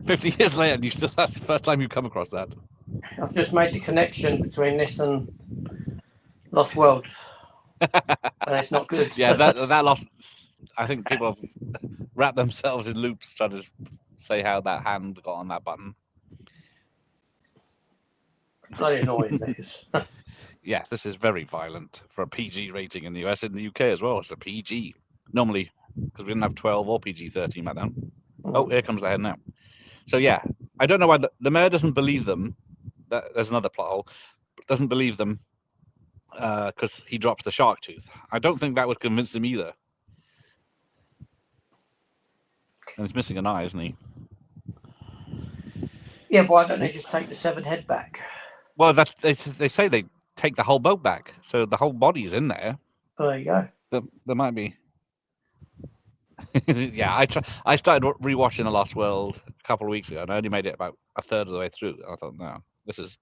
50 years later, and that's the first time you've come across that. I've just made the connection between this and Lost World, and it's not good. Yeah, that lost. I think people have wrapped themselves in loops trying to say how that hand got on that button. Bloody annoying this. Yeah, this is very violent for a PG rating in the US. In the UK as well, it's a PG. Normally, because we didn't have 12 or PG-13 back then. Oh, here comes the head now. So yeah, I don't know why the mayor doesn't believe them. There's another plot hole. Doesn't believe them because he drops the shark tooth. I don't think that would convince him either. And he's missing an eye, isn't he? Yeah, why don't they just take the severed head back? Well, they say they take the whole boat back, so the whole body's in there. There you go. There might be. Yeah, I started rewatching The Lost World a couple of weeks ago, and I only made it about a third of the way through. I thought, no, this is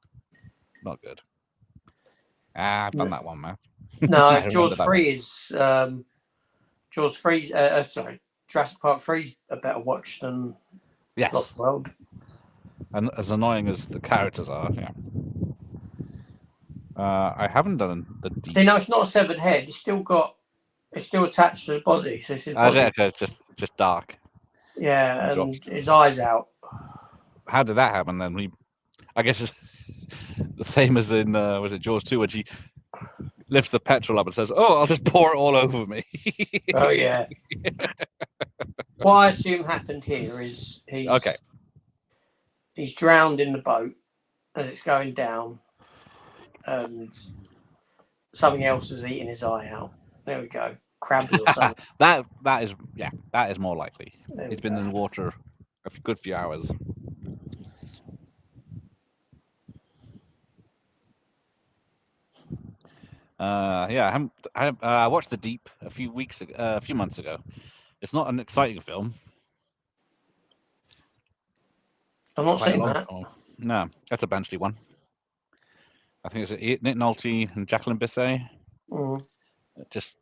not good. I've done that one, man. No, Jaws 3 is Jaws 3. Sorry, Jurassic Park 3 is a better watch than Yes, Lost World. and as annoying as the characters are, yeah. I haven't done the deep. See, no, it's not a severed head. It's still attached to the body. So it's his body. Okay, just dark. Yeah, and his eyes out. How did that happen then? I guess it's the same as in was it Jaws 2 when she lifts the petrol up and says, "Oh, I'll just pour it all over me." Oh yeah. What I assume happened here is he's drowned in the boat as it's going down, and something else is eating his eye out. There we go, crabs or something. that is more likely. It's been go. in the water a good few hours. I watched The Deep a few months ago. It's not an exciting film. I'm not saying that. Film. No, that's a Benchley one. I think it's Nick Nolte and Jacqueline Bisset. Mm. Just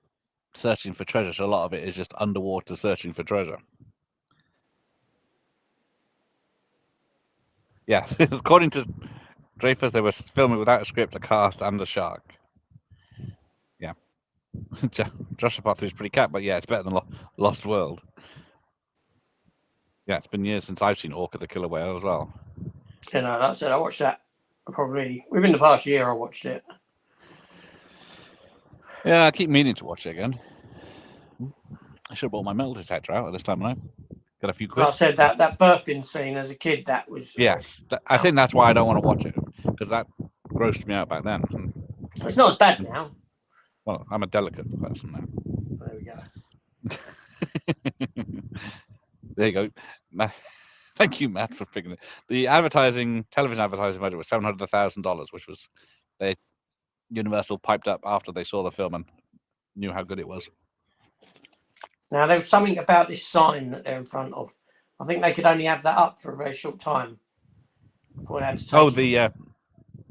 searching for treasure. So a lot of it is just underwater searching for treasure. Yeah, according to Dreyfus, they were filming without a script, a cast, and a shark. Yeah, Jurassic Park 3 is pretty cat, but yeah, it's better than Lost World. Yeah, it's been years since I've seen Orca the Killer Whale as well. You know, that's it. I watched that probably within the past year. I watched it. Yeah, I keep meaning to watch it again. I should have bought my metal detector out at this time around. Got a few quid. Like I said that birthing scene as a kid. That was I think that's why I don't want to watch it, because that grossed me out back then. It's not as bad now. Well, I'm a delicate person now. There we go. There you go. Matt, thank you, Matt, for picking it. The television advertising budget was $700,000, which was Universal piped up after they saw the film and knew how good it was. Now, there was something about this sign that they're in front of. I think they could only have that up for a very short time before they had to take the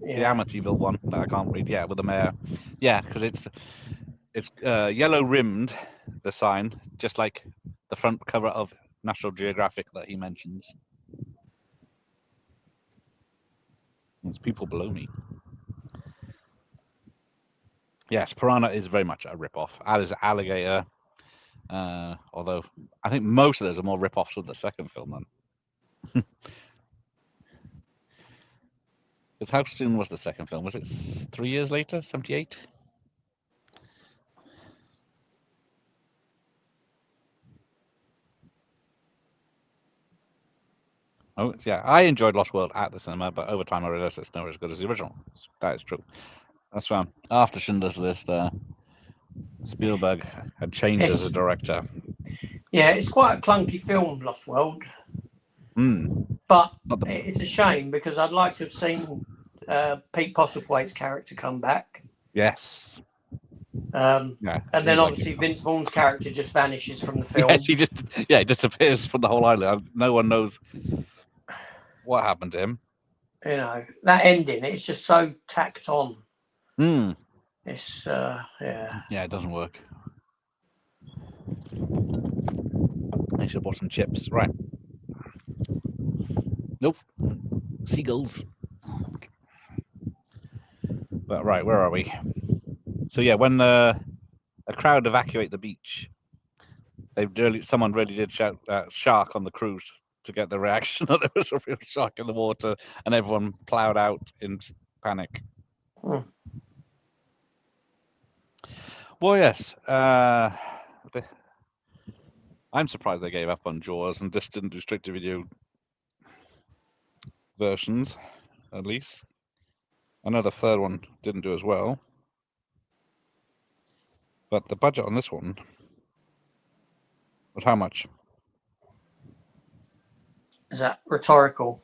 Amityville one that I can't read. Yeah, with the mayor. Yeah, because it's yellow rimmed, the sign, just like the front cover of National Geographic that he mentions. There's people below me. Yes, Piranha is very much a rip-off. As Alligator. Although I think most of those are more rip-offs of the second film then. Because how soon was the second film? Was it 3 years later? 78? Oh yeah, I enjoyed Lost World at the cinema, but over time I realized it's never as good as the original. That is true. That's why after Schindler's List, Spielberg had changed as a director. Yeah, it's quite a clunky film, Lost World. But it's a shame because I'd like to have seen Pete Postlethwaite's character come back. Yes. And then obviously Vince Vaughn's character just vanishes from the film. Yes, he disappears from the whole island. No one knows what happened to him. You know, that ending, it's just so tacked on. It's yeah, it doesn't work. I should have bought some chips. Right. Nope. Seagulls. But right, where are we? So yeah, when a crowd evacuate the beach, someone really did shout shark on the cruise to get the reaction that there was a real shark in the water, and everyone plowed out in panic. Well, yes. I'm surprised they gave up on Jaws and just didn't do straight-to-video versions, at least. I know the third one didn't do as well. But the budget on this one was how much? Is that rhetorical?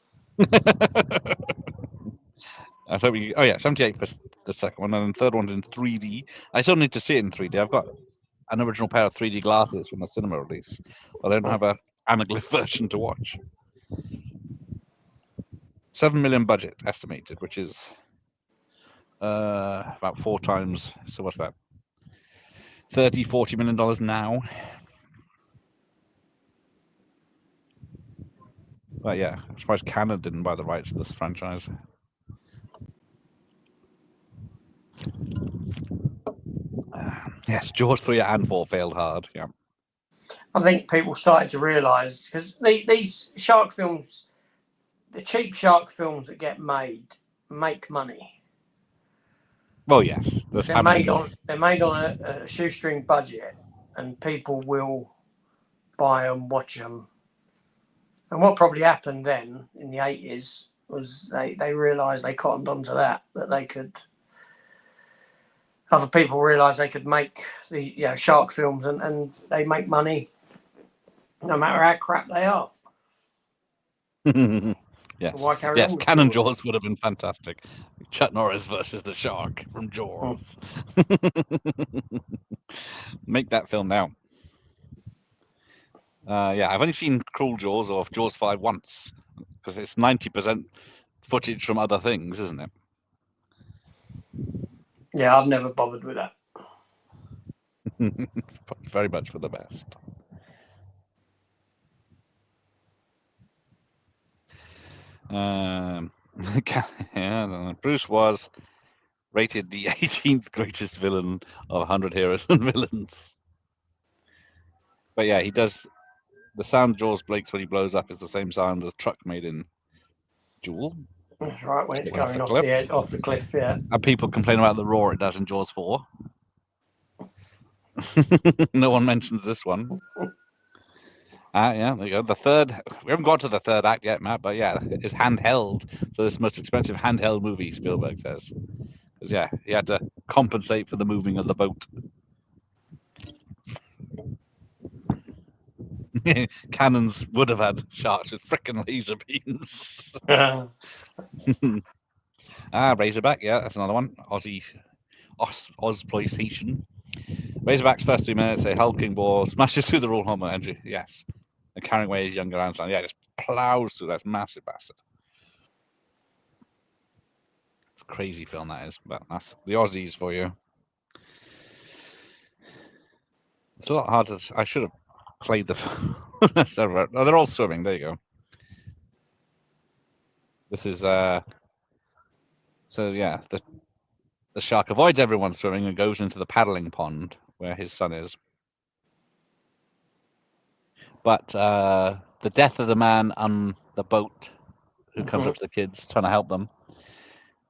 I thought 78 for the second one, and the third one's in 3D. I still need to see it in 3D. I've got an original pair of 3D glasses from the cinema release, but I don't have an anaglyph version to watch. 7 million budget estimated, which is about 4 times. So what's that? $30-40 million now. But yeah, I'm surprised Canon didn't buy the rights to this franchise. Yes, Jaws 3 and 4 failed hard. Yeah. I think people started to realise, because these shark films, the cheap shark films that get made, make money. Well, yes. They're made on a shoestring budget, and people will buy them, watch them. And what probably happened then in the 80s was they realised, they cottoned onto that they could. Other people realised they could make the shark films, and they make money no matter how crap they are. Yes. Why carry Yes, on with Canon Jaws? Jaws would have been fantastic. Chuck Norris versus the shark from Jaws. Make that film now. Yeah, I've only seen Cruel Jaws or Jaws 5 once, because it's 90% footage from other things, isn't it? Yeah, I've never bothered with that. Very much for the best. Yeah, Bruce was rated the 18th greatest villain of 100 heroes and villains. But yeah, he does. The sound Jaws breaks when he blows up is the same sound as truck made in Jewel. That's right, when it's Went off going the off cliff. off the cliff, yeah. And people complain about the roar it does in Jaws 4. No one mentions this one. Yeah, there you go. The third, we haven't got to the third act yet, Matt, but yeah, it's handheld. So this is the most expensive handheld movie, Spielberg says. Because yeah, he had to compensate for the moving of the boat. Cannons would have had sharks with frickin' laser beams. Razorback, yeah, that's another one. Ozploitation. Razorback's first 3 minutes, a hulking ball smashes through the roll home entry. Yes. And carrying away his younger grandson. Yeah, just plows through that massive bastard. It's a crazy film, that is. But that's the Aussies for you. It's a lot harder. I should have played the. Oh, they're all swimming. There you go. This is so yeah. The shark avoids everyone swimming and goes into the paddling pond where his son is. But the death of the man on the boat who comes up to the kids trying to help them,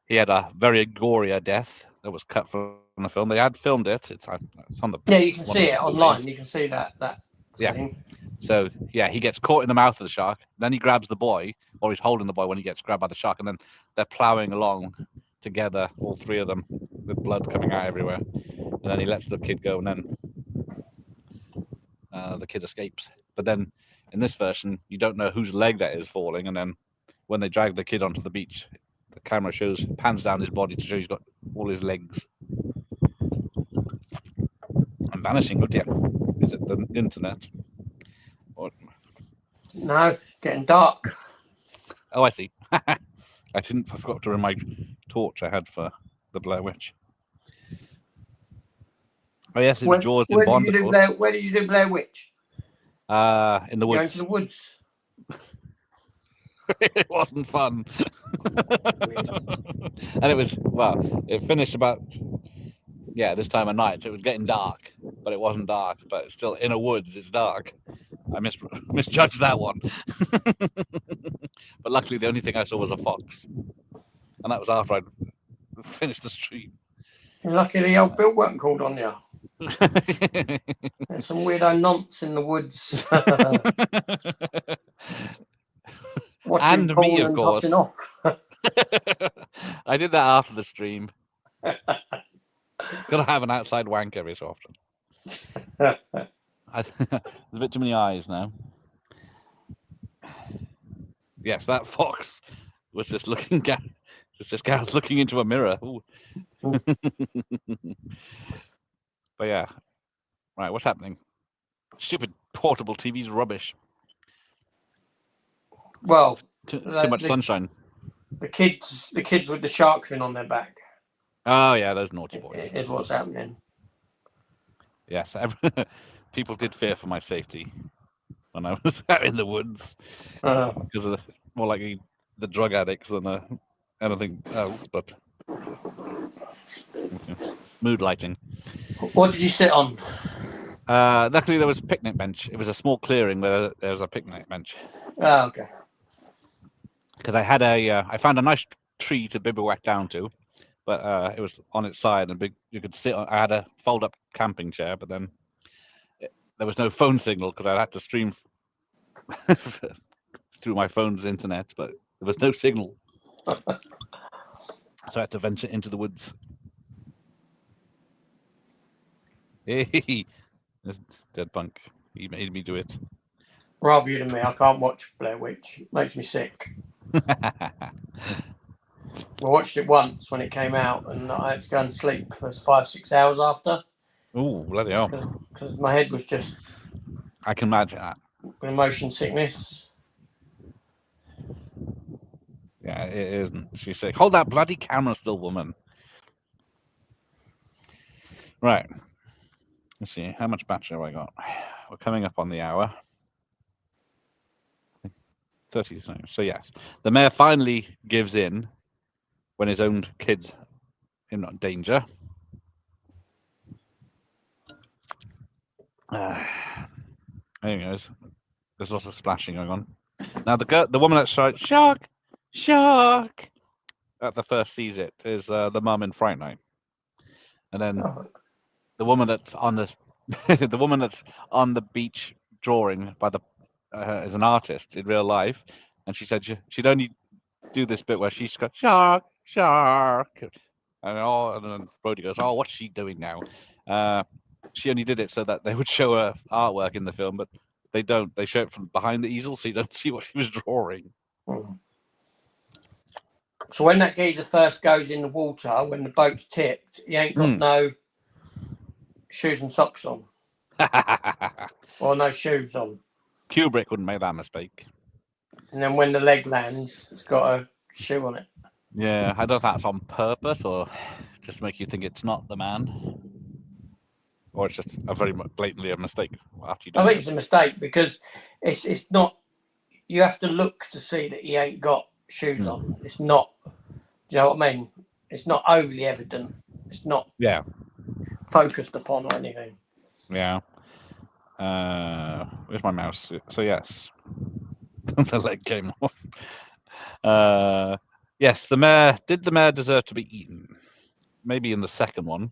he had a very gory death that was cut from the film. They had filmed it. It's on the. Yeah, you can see it online. You can see that scene. So yeah, he gets caught in the mouth of the shark. Then he grabs the boy, or he's holding the boy when he gets grabbed by the shark, and then they're plowing along together, all three of them, with blood coming out everywhere. And then he lets the kid go, and then the kid escapes. But then in this version, you don't know whose leg that is falling, and then when they drag the kid onto the beach, the camera pans down his body to show he's got all his legs. I'm vanishing, but yeah, is it the internet? Or... No, getting dark. Oh, I see. I forgot to bring my torch I had for the Blair Witch. Oh yes, it was Jaws in Bond. Where did you do Blair Witch? In the woods. Going to the woods. It wasn't fun. And it was, it finished about this time of night. So it was getting dark, but it wasn't dark. But it's still in a woods. It's dark. I misjudged that one. But luckily, the only thing I saw was a fox, and that was after I'd finished the stream. You're lucky the old Bill weren't called on you. There's some weirdo nonce in the woods. Watching and porn me, of and course. tossing off. I did that after the stream. Gotta have an outside wank every so often. There's a bit too many eyes now. Yes, that fox was just looking at. Just Gareth looking into a mirror. But yeah, right. What's happening? Stupid portable TV's rubbish. Well, too much sunshine. The kids with the shark fin on their back. Oh yeah, those naughty boys. Is what's happening. Yes, people did fear for my safety when I was out in the woods because of more likely the drug addicts than anything else. But mood lighting. What did you sit on? Luckily, there was a picnic bench. It was a small clearing where there was a picnic bench. Oh, okay. Because I found a nice tree to bivouac down to, but it was on its side and big. You could sit on. I had a fold-up camping chair, but then there was no phone signal because I had to stream through my phone's internet, but there was no signal, so I had to venture into the woods. Hey, there's Dead Punk. He made me do it. Rather you than me. I can't watch Blair Witch. It makes me sick. I watched it once when it came out, and I had to go and sleep for 5-6 hours after. Oh, bloody hell! Because my head was just. I can imagine that. Motion sickness. Yeah, it isn't. She's saying, "Hold that bloody camera still, woman." Right. Let's see. How much battery have I got? We're coming up on the hour. 30 seconds. So yes, the mayor finally gives in when his own kid's in danger. There he goes. There's lots of splashing going on. Now the woman that shouts "Shark, shark" at the first sees it is the mum in Fright Night, and then the woman that's on the the woman that's on the beach drawing by the is an artist in real life, and she said she'd only do this bit where she's got "Shark, shark," and then Brody goes, "Oh, what's she doing now?" She only did it so that they would show her artwork in the film, but they don't. They show it from behind the easel, so you don't see what she was drawing. So when that geezer first goes in the water, when the boat's tipped, he ain't got no shoes and socks on. Or no shoes on. Kubrick wouldn't make that mistake. And then when the leg lands, it's got a shoe on it. Yeah, I don't know if that's on purpose or just to make you think it's not the man. Or it's just a very blatantly a mistake. After you I think it's a mistake because it's not. You have to look to see that he ain't got shoes on. It's not. Do you know what I mean? It's not overly evident. It's not. Focused upon or anything. Yeah. Where's my mouse? So yes, the leg came off. Yes, the mayor deserve to be eaten? Maybe in the second one.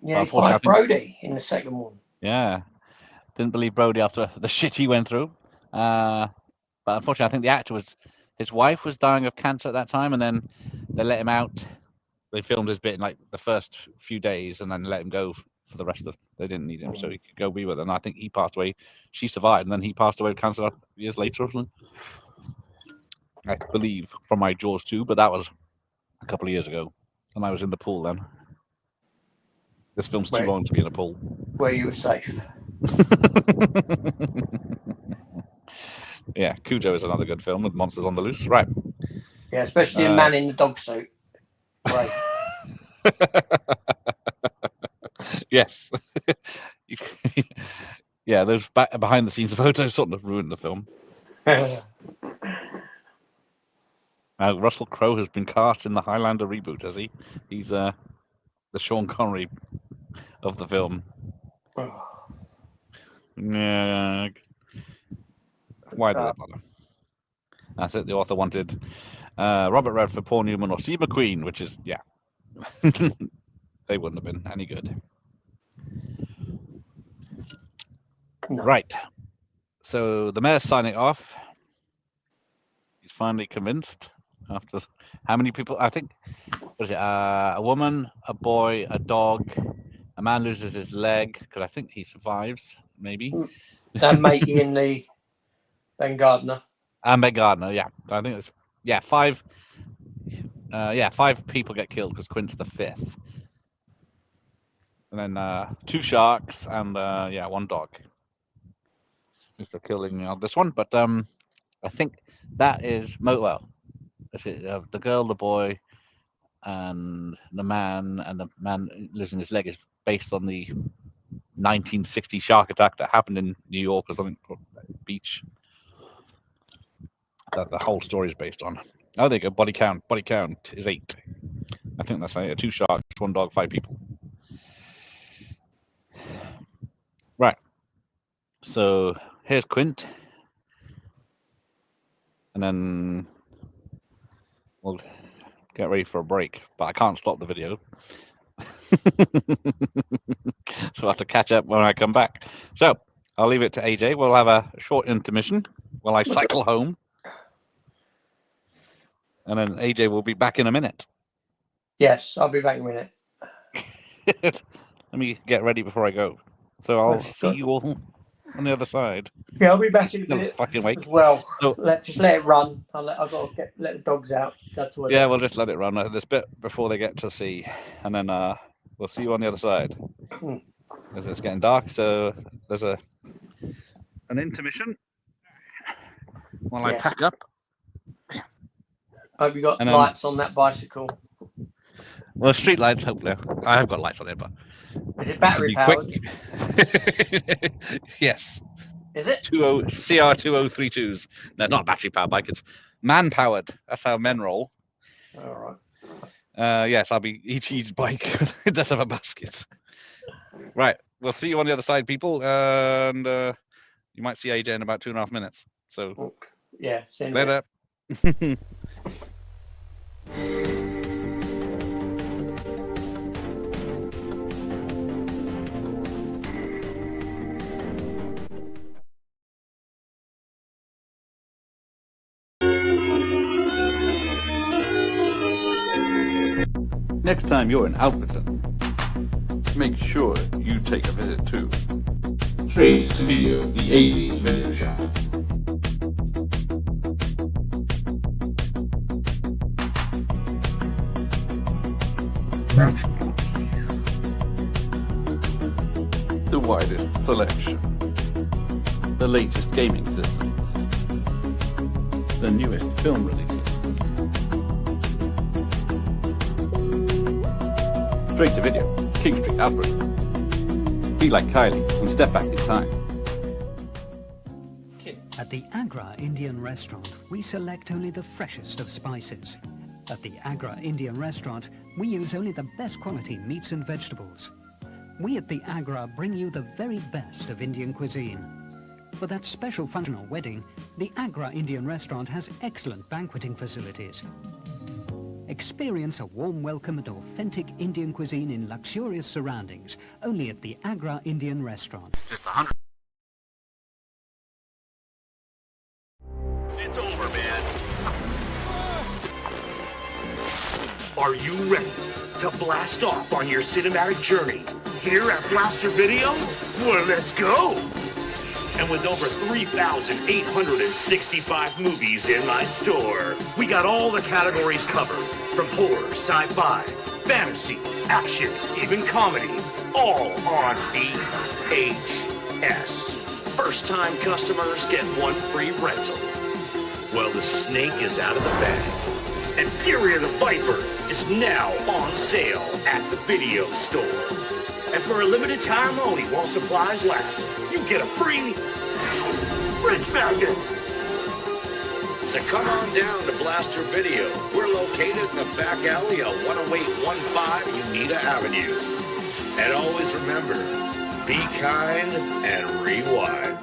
Yeah, he fired Brody in the second one. Yeah, didn't believe Brody after the shit he went through. But unfortunately, I think the actor his wife was dying of cancer at that time, and then they let him out. They filmed his bit in like the first few days, and then let him go for the rest of. They didn't need him, so he could go be with her. And I think he passed away. She survived, and then he passed away with cancer years later. I believe from my Jaws 2, but that was a couple of years ago, and I was in the pool then. This film's too long to be in a pool. Where you were safe. Yeah, Cujo is another good film with monsters on the loose. Right. Yeah, especially a man in the dog suit. Right. Yes. Yeah, those behind the scenes photos sort of ruined the film. Russell Crowe has been cast in the Highlander reboot, has he? He's the Sean Connery of the film. Yeah. Why did I bother? That's it. The author wanted Robert Redford, Paul Newman, or Steve McQueen, which is, yeah. They wouldn't have been any good. No. Right. So the mayor's signing off. He's finally convinced after how many people? I think, what is it? A woman, a boy, a dog. A man loses his leg because I think he survives, maybe. And matey in the Ben Gardner. And Ben Gardner, yeah. I think it's 5. 5 people get killed because Quint's the 5th. And then 2 sharks and 1 dog. Is the killing of this one, but I think that is the girl, the boy, and the man losing his leg is based on the 1960 shark attack that happened in New York or something, or beach. That the whole story is based on. Oh, there you go. Body count. Body count is 8. I think that's it. 2 sharks, 1 dog, 5 people. Right. So here's Quint. And then we'll get ready for a break. But I can't stop the video. So I have to catch up when I come back. So I'll leave it to AJ. We'll have a short intermission while I cycle home. And then AJ will be back in a minute. Yes, I'll be back in a minute. Let me get ready before I go. So I'll see you all on the other side. Yeah, I'll be back in a minute. Fucking wake. As well, So, just let it run. I've got to let the dogs out. Yeah, we'll just let it run this bit before they get to sea, and then we'll see you on the other side. As it's getting dark, so there's an intermission while I pack up. Hope you got lights on that bicycle. Well, street lights, hopefully. I have got lights on it, but is it battery powered? Yes. Is it? CR2032s. No, not a battery powered bike. It's man powered. That's how men roll. All right. Yes, I'll be each bike does have a basket. Right. We'll see you on the other side, people, and you might see AJ in about 2.5 minutes. So yeah, see you later. Next time you're in Alfreton, make sure you take a visit to Trade to Video, the 80s video shop. The widest selection, the latest gaming systems, the newest film releases. Straight to Video, King Street, Alfred. Be like Kylie and step back in time. At the Agra Indian restaurant, we select only the freshest of spices. At the Agra Indian restaurant, we use only the best quality meats and vegetables. We at the Agra bring you the very best of Indian cuisine. For that special functional wedding, the Agra Indian restaurant has excellent banqueting facilities. Experience a warm welcome and authentic Indian cuisine in luxurious surroundings, only at the Agra Indian restaurant. Just 100. It's over, man. Are you ready to blast off on your cinematic journey here at Blaster Video? Well, let's go. And with over 3,865 movies in my store, we got all the categories covered, from horror, sci-fi, fantasy, action, even comedy, all on VHS. First-time customers get 1 free rental. Well, the snake is out of the bag, and Fury of the Viper is now on sale at the video store. And for a limited time only, while supplies last, you get a free fridge magnet. So come on down to Blaster Video. We're located in the back alley of 10815 Unita Avenue. And always remember, be kind and rewind.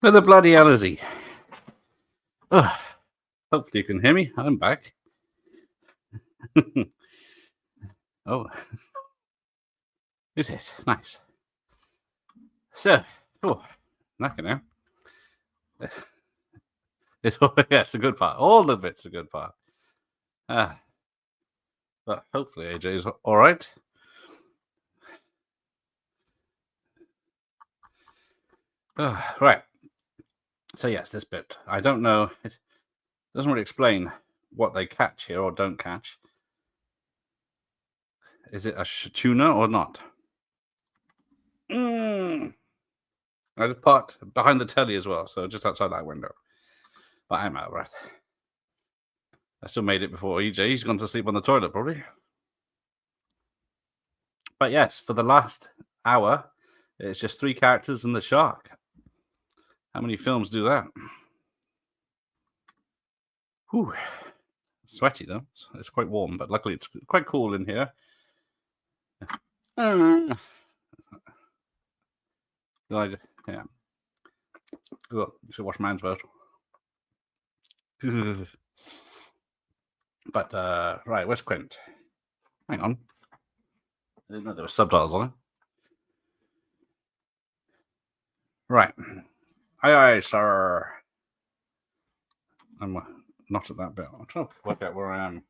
Where the bloody hell is he? Ugh. Hopefully you can hear me. I'm back. Oh. Is it? Nice. So, knackered now. It's a good part. All of it's a good part. But hopefully AJ is all right. Right. So yes, this bit. I don't know. It doesn't really explain what they catch here or don't catch. Is it a tuna or not? I just parked behind the telly as well, so just outside that window. But I'm out of breath. I still made it before EJ. He's gone to sleep on the toilet, probably. But yes, for the last hour, it's just 3 characters and the shark. How many films do that? Whew. Sweaty, though. It's quite warm, but luckily it's quite cool in here. Yeah. Well, you should watch Man's Vote. But right, where's Quint? Hang on. I didn't know there were subtitles on it. Right. Aye, sir. I'm not at that bit. I'm trying to work out where I am.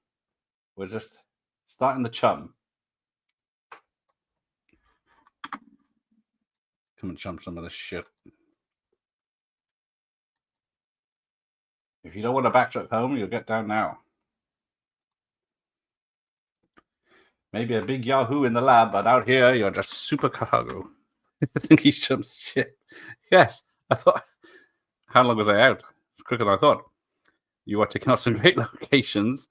We're just starting the chum. Come and chum some of this shit. If you don't want to backtrack home, you'll get down now. Maybe a big Yahoo in the lab, but out here, you're just super cargo. I think he jumps shit. Yes, I thought. How long was I out? Quicker than I thought. You are taking out some great locations,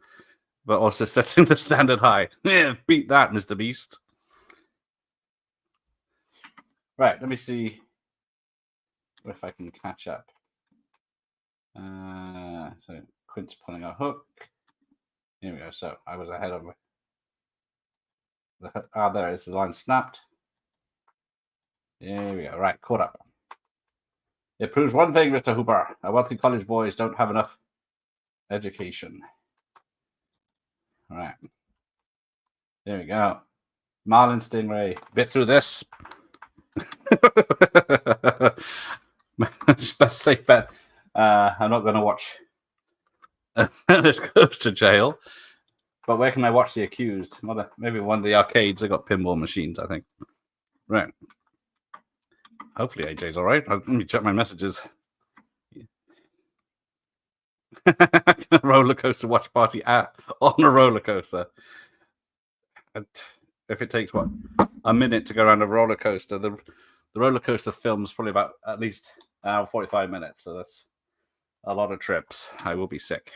but also setting the standard high. Yeah, beat that, Mr. Beast. Right, let me see if I can catch up. So Quint's pulling a hook. Here we go. So I was ahead of the hook. Ah, there it is. The line snapped. Here we go. Right, caught up. It proves one thing, Mr. Hooper. Our wealthy college boys don't have enough education. All right. There we go. Marlin Stingray. Bit through this. Best safe bet. I'm not going to watch this goes to jail. But where can I watch The Accused? Maybe one of the arcades. They got pinball machines, I think. Right. Hopefully AJ's all right. Let me check my messages. Roller coaster watch party on a roller coaster. And if it takes a minute to go around a roller coaster, the roller coaster film's probably about at least an hour 45 minutes. So that's a lot of trips. I will be sick.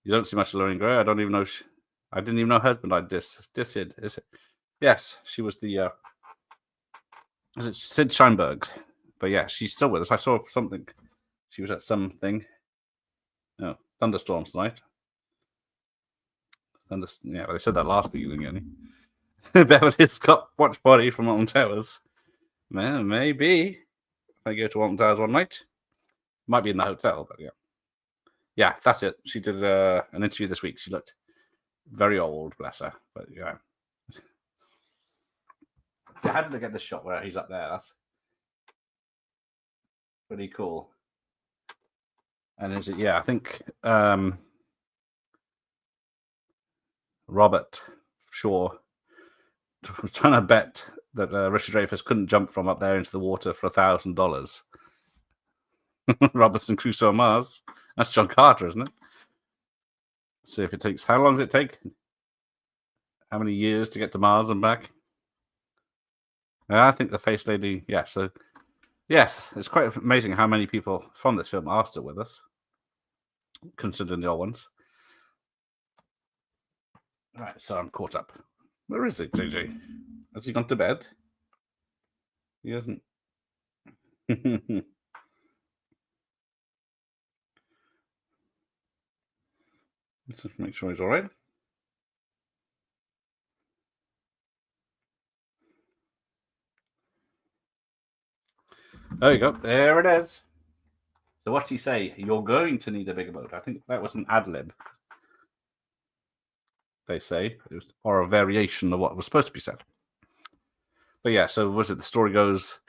You don't see much of Lorraine Gray. I don't even know. I didn't even know her husband died. Is it? Yes, she was the. Is it Sid Sheinberg's? But yeah, she's still with us. I saw something. She was at something. No, thunderstorms tonight. Yeah, but they said that last week, didn't you? Beverly Hills Cop watch party from Alton Towers. Well, maybe. If I go to Alton Towers one night. Might be in the hotel, but yeah. Yeah, that's it. She did an interview this week. She looked very old, bless her. But yeah. So how did I get this shot where he's up there? That's pretty cool. And is it? Yeah, I think Robert Shaw was trying to bet that Richard Dreyfuss couldn't jump from up there into the water for $1,000. Robinson Crusoe on Mars. That's John Carter, isn't it? Let's see if it takes. How long does it take? How many years to get to Mars and back? I think the face lady. Yeah. So yes, it's quite amazing how many people from this film are still with us, considering the old ones. Right. So I'm caught up. Where is it, JJ? Has he gone to bed? He hasn't. Let's just make sure he's all right. There you go. There it is. So what's he say? You're going to need a bigger boat. I think that was an ad lib. They say, or a variation of what was supposed to be said. But yeah, so was it? The story goes,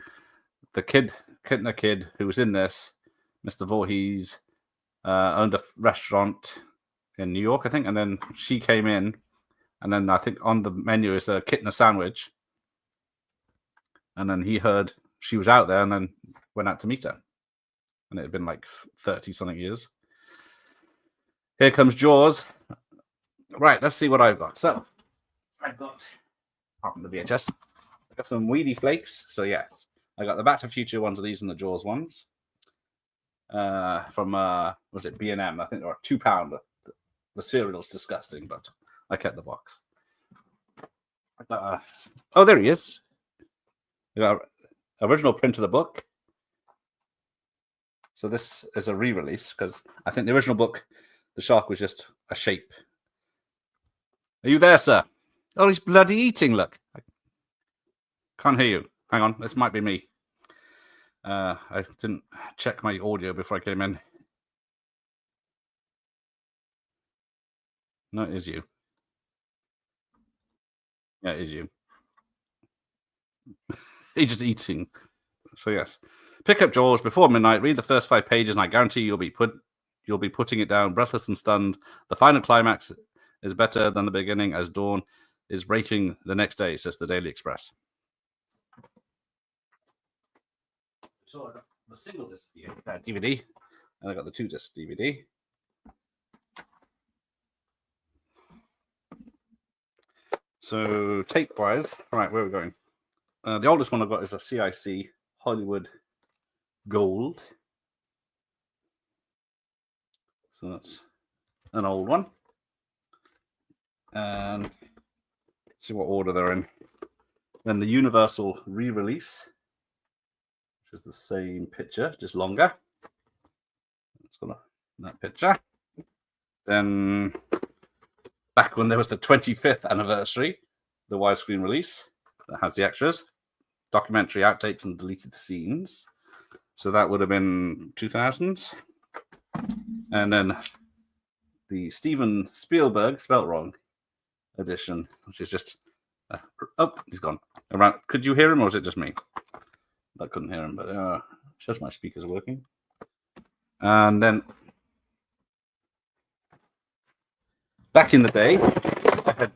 the kid who was in this, Mr. Voorhees, owned a restaurant in New York, I think, and then she came in, and then I think on the menu is a Kittner sandwich, and then he heard she was out there, and then went out to meet her, and it had been like 30-something years. Here comes Jaws. Right, let's see what I've got. So, I've got, apart from the VHS, I've got some Weedy Flakes. So, yeah, I got the Back to the Future ones of these and the Jaws ones. From, was it B&M? I think they were £2. The cereal's disgusting, but I kept the box. I got, oh, there he is. I got original print of the book. So this is a re-release because I think the original book, the shark was just a shape. Are you there, sir? Oh, he's bloody eating, look. I can't hear you. hang on. This might be me. I didn't check my audio before I came in. No, it is you. Yeah, it is you. He's just eating. So yes, pick up Jaws before midnight. Read the first 5 pages, and I guarantee you'll be putting it down, breathless and stunned. The final climax is better than the beginning, as dawn is breaking the next day, says the Daily Express. So I got the single disc DVD, and I got the 2-disc DVD. So tape-wise, right, where are we going? The oldest one I've got is a CIC Hollywood Gold. So that's an old one. And see what order they're in. Then the Universal re-release, which is the same picture, just longer. It's got that picture. Then back when there was the 25th anniversary, the widescreen release that has the extras, documentary outtakes and deleted scenes. So that would have been 2000s. And then the Steven Spielberg, spelt wrong, edition, which is just... oh, he's gone. Around. Could you hear him, or was it just me? I couldn't hear him, but just my speakers are working. And then back in the day, I had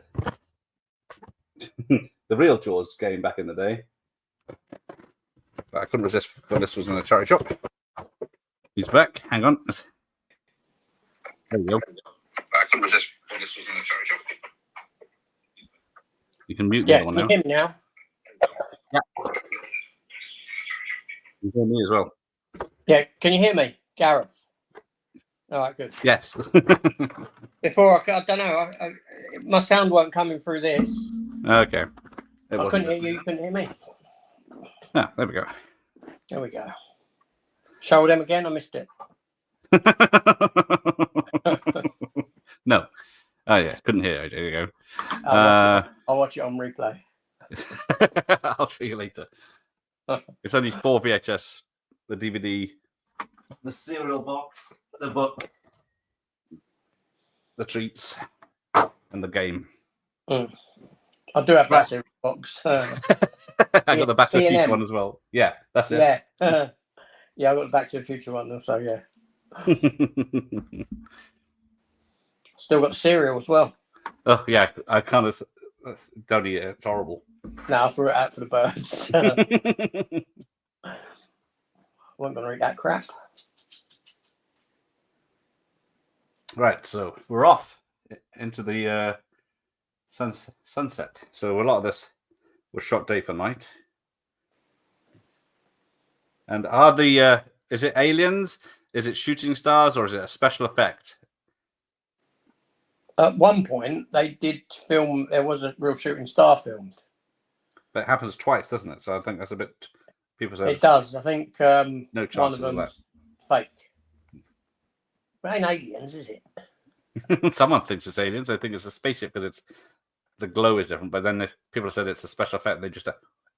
the real Jaws game back in the day. But I couldn't resist when this was in a charity shop. He's back. Hang on. There we go. I couldn't resist when this was in a charity shop. You can mute the other one now. Can you hear me now? Yeah. You hear me as well. Yeah, can you hear me, Gareth? All right, good. Yes. Before I don't know, my sound weren't coming through this. Okay. I couldn't hear you. You couldn't hear me. Ah, there we go. There we go. Show them again. I missed it. No. Oh yeah, couldn't hear you. There you go. I'll watch it on replay. I'll show you later. It's only 4 VHS, the DVD, the cereal box, the book, the treats, and the game. I do have that cereal box. I got the Back to the Future one as well. Yeah, that's it. Yeah. Yeah, I got the Back to the Future one also, yeah. Still got cereal as well. Oh, yeah, I kind of don't eat it. It's horrible. No, I threw it out for the birds. I wasn't going to eat that crap. Right, so we're off into the sunset. So a lot of this was shot day for night. And are the is it aliens? Is it shooting stars, or is it a special effect? At one point, they did film. There was a real shooting star filmed. But it happens twice, doesn't it? So I think that's a bit. People say it does. I think no one of them's fake. But it ain't aliens, is it? Someone thinks it's aliens. I think it's a spaceship because it's the glow is different. But then if people said it's a special effect, they just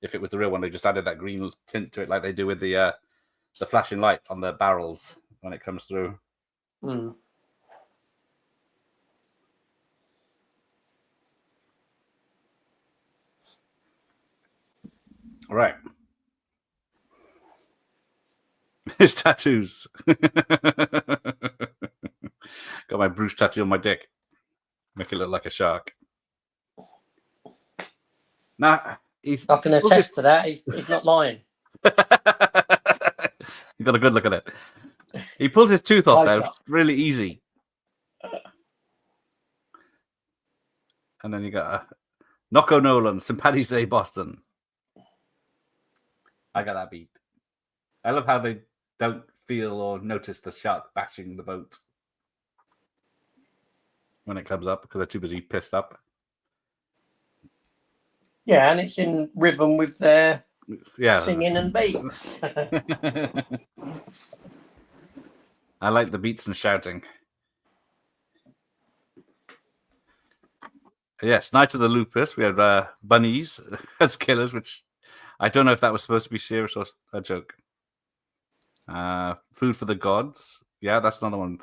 if it was the real one, they just added that green tint to it, like they do with the flashing light on the barrels when it comes through. Mm. All right. His tattoos. Got my Bruce tattoo on my dick. Make it look like a shark. Nah, I can attest to that. He's not lying. You got a good look at it. He pulls his tooth off there. It's really easy. And then you got a Knocko Nolan, St. Paddy's Day, Boston. I got that beat. I love how they don't feel or notice the shark bashing the boat when it comes up because they're too busy pissed up. Yeah, and it's in rhythm with their singing and beats. I like the beats and shouting. Yes, Night of the Lupus. We had bunnies as killers, which I don't know if that was supposed to be serious or a joke. Food for the Gods. Yeah, that's another one.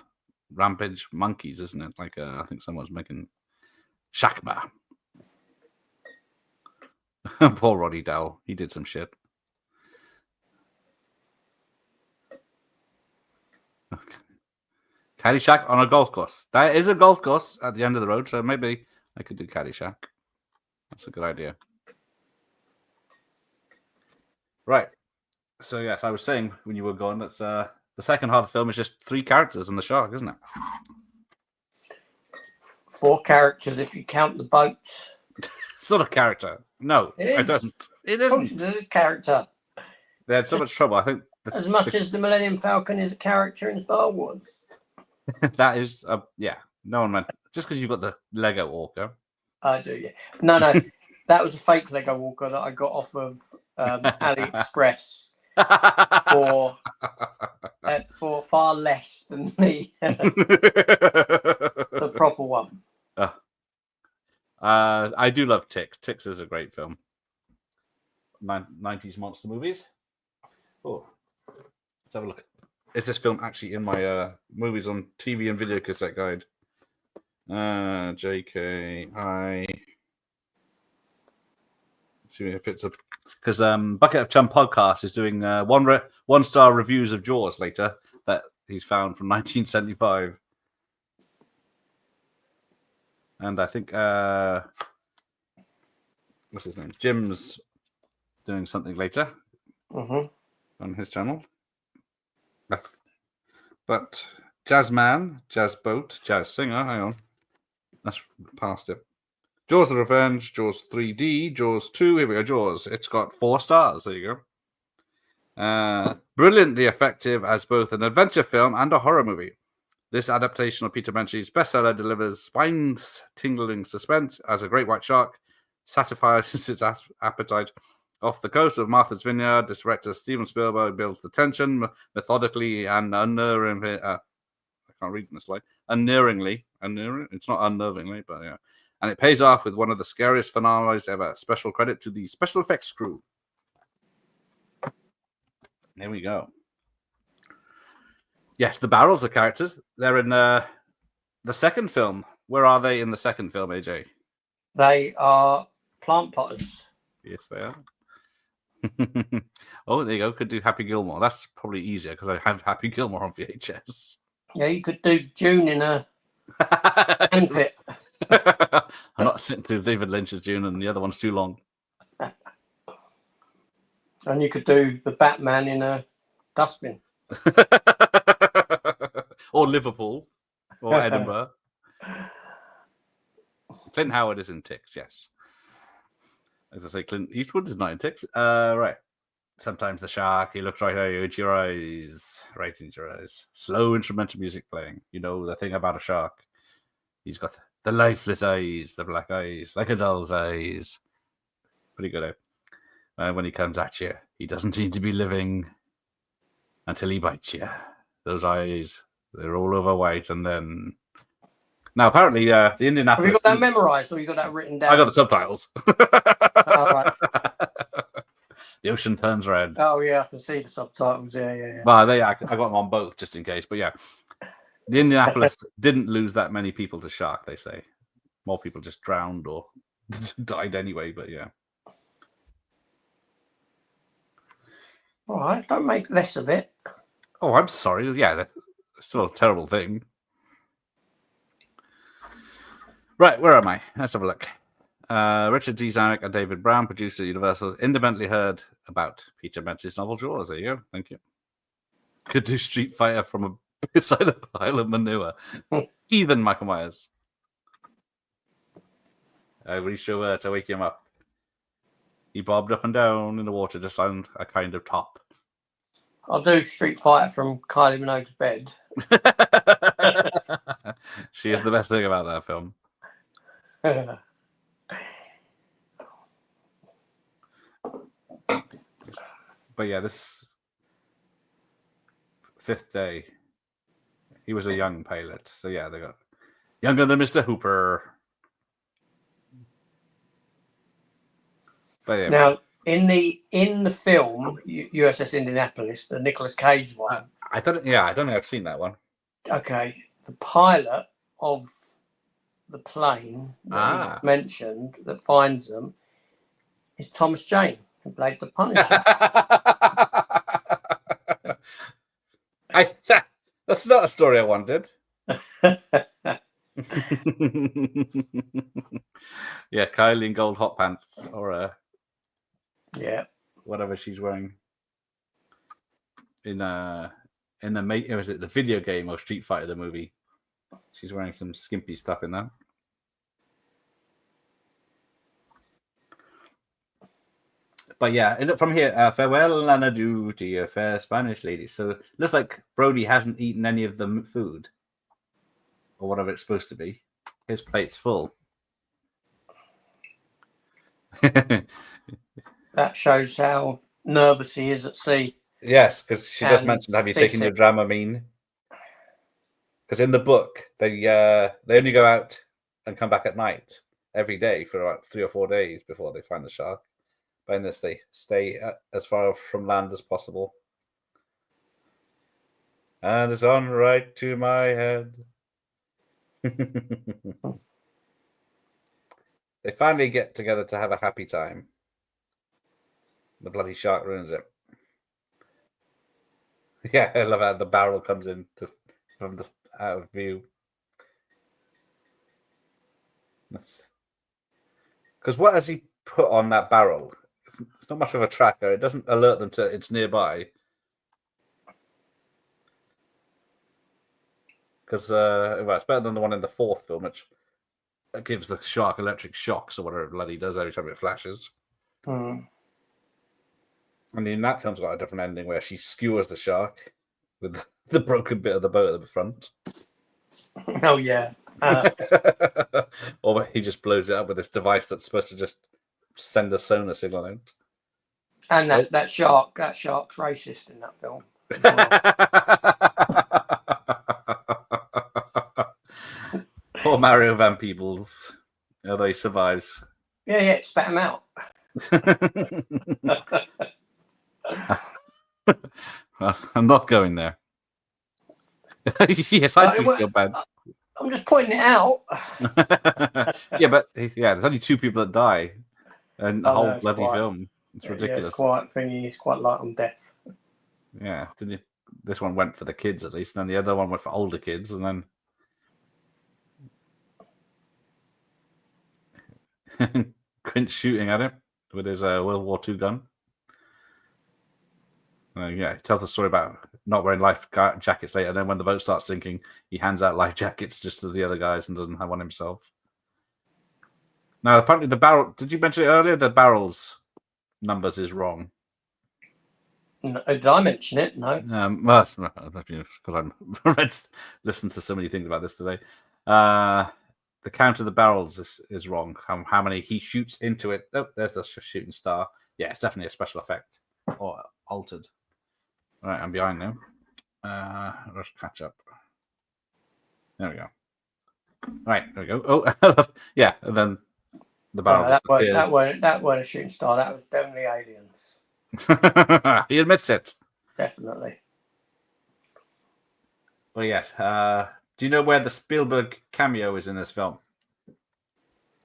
Rampage Monkeys, isn't it? Like, I think someone's making Shakma. Poor Roddy Dowell. He did some shit. Caddyshack on a golf course. There is a golf course at the end of the road, so maybe I could do Caddyshack. That's a good idea. Right. So, yes, I was saying when you were going, that's the second half of the film is just 3 characters and the shark, isn't it? 4 characters if you count the boat. It's not a character. No, I don't. It isn't. It's a character. They had so much trouble. I think As much as the Millennium Falcon is a character in Star Wars. that is, yeah. No one meant just because you've got the Lego Walker. I do, yeah. No, that was a fake Lego Walker that I got off of AliExpress for far less than the the proper one. I do love Ticks. Ticks is a great film. 90s monster movies. Oh, let's have a look. Is this film actually in my movies on TV and video cassette guide? JKI. See if it's a because Bucket of Chum podcast is doing 1-star reviews of Jaws later that he's found from 1975, and I think what's his name? Jim's doing something later on his channel. But Jazz Man, Jazz Boat, Jazz Singer, hang on. That's past it. Jaws the Revenge, Jaws 3D, Jaws 2, here we go, Jaws. It's got 4 stars, there you go. Brilliantly effective as both an adventure film and a horror movie. This adaptation of Peter Benchley's bestseller delivers spine-tingling suspense as a great white shark satisfies its appetite. Off the coast of Martha's Vineyard, this director Steven Spielberg builds the tension methodically and unnervingly. I can't read this slide. It's not unnervingly, but yeah. And it pays off with one of the scariest finales ever. Special credit to the special effects crew. There we go. Yes, the barrels are characters. They're in the second film. Where are they in the second film, AJ? They are plant potters. Yes, they are. Oh, there you go. Could do Happy Gilmore. That's probably easier because I have Happy Gilmore on VHS. Yeah, you could do June in a handpit. I'm not sitting through David Lynch's June, and the other one's too long. And you could do the Batman in a dustbin. Or Liverpool. Or Edinburgh. Clint Howard is in Ticks, yes. As I say, Clint Eastwood is not in Ticks. Right. Sometimes the shark, he looks right at you, into your eyes. Right into your eyes. Slow instrumental music playing. You know the thing about a shark. He's got the lifeless eyes, the black eyes, like a doll's eyes. Pretty good, eh? When he comes at you, he doesn't seem to be living until he bites you. Those eyes, they're all over white, and then... Now, apparently, the Indianapolis... Have you got that memorised, or you got that written down? I got the subtitles. All right. The ocean turns red. Oh, yeah, I can see the subtitles. Yeah. Well, I got them on both, just in case. But yeah, the Indianapolis didn't lose that many people to shark, they say. More people just drowned or died anyway, but yeah. All right, don't make less of it. Oh, I'm sorry. Yeah, that's still a terrible thing. Right, where am I? Let's have a look. Richard D. Zanuck and David Brown, producer at Universal, independently heard about Peter Benchley's novel Jaws. There you go. Thank you. Could do Street Fighter from beside a pile of manure. Heathen Michael Myers. I reached over to wake him up. He bobbed up and down in the water just on a kind of top. I'll do Street Fighter from Kylie Minogue's bed. She is the best thing about that film. But yeah, this fifth day, he was a young pilot. So yeah, they got younger than Mr. Hooper. But yeah, now, in the film USS Indianapolis, the Nicolas Cage one. I don't think I've seen that one. Okay, the pilot of the plane that you just mentioned that finds them is Thomas Jane, who played the Punisher. That's not a story I wanted. Yeah, Kylie in gold hot pants, or whatever she's wearing in the was it the video game or Street Fighter the movie? She's wearing some skimpy stuff in that. But yeah, from here, farewell and adieu to your fair Spanish lady. So it looks like Brody hasn't eaten any of the food, or whatever it's supposed to be. His plate's full. That shows how nervous he is at sea. Yes, because she just mentioned, have you taken your Dramamine? Because in the book, they only go out and come back at night every day for about 3 or 4 days before they find the shark. But in this, they stay as far from land as possible. And it's on right to my head. They finally get together to have a happy time. The bloody shark ruins it. Yeah, I love how the barrel comes in from the out of view. Because what has he put on that barrel? It's not much of a tracker. It doesn't alert them to it's nearby. Because it's better than the one in the fourth film, which gives the shark electric shocks or whatever it bloody does every time it flashes. Mm. And in that film's got a different ending where she skewers the shark with the broken bit of the boat at the front. Oh, yeah. Or he just blows it up with this device that's supposed to just send a sonar signal out. And that shark's racist in that film. Poor Mario Van Peebles. Although he survives. Yeah, spat him out. I'm not going there. Yes, I do feel bad. I'm just pointing it out. Yeah, but there's only 2 people that die in the whole bloody film. It's ridiculous. Yeah, it's quite thingy. It's quite light on death. Yeah, this one went for the kids at least, and then the other one went for older kids, and then Quint's shooting at him with his World War II gun. He tells the story about not wearing life jackets later, and then when the boat starts sinking, he hands out life jackets just to the other guys and doesn't have one himself. Now, apparently the barrel... Did you mention it earlier? The barrel's numbers is wrong. No, did I mention it? No. Well, because I'm listened to so many things about this today. The count of the barrels is wrong. How many he shoots into it. Oh, there's the shooting star. Yeah, it's definitely a special effect. Or altered. All right, I'm behind now. Let's catch up. There we go. Right, there we go. Oh, yeah, and then the barrel. That weren't a shooting star. That was definitely aliens. He admits it. Definitely. Well, yes. Do you know where the Spielberg cameo is in this film?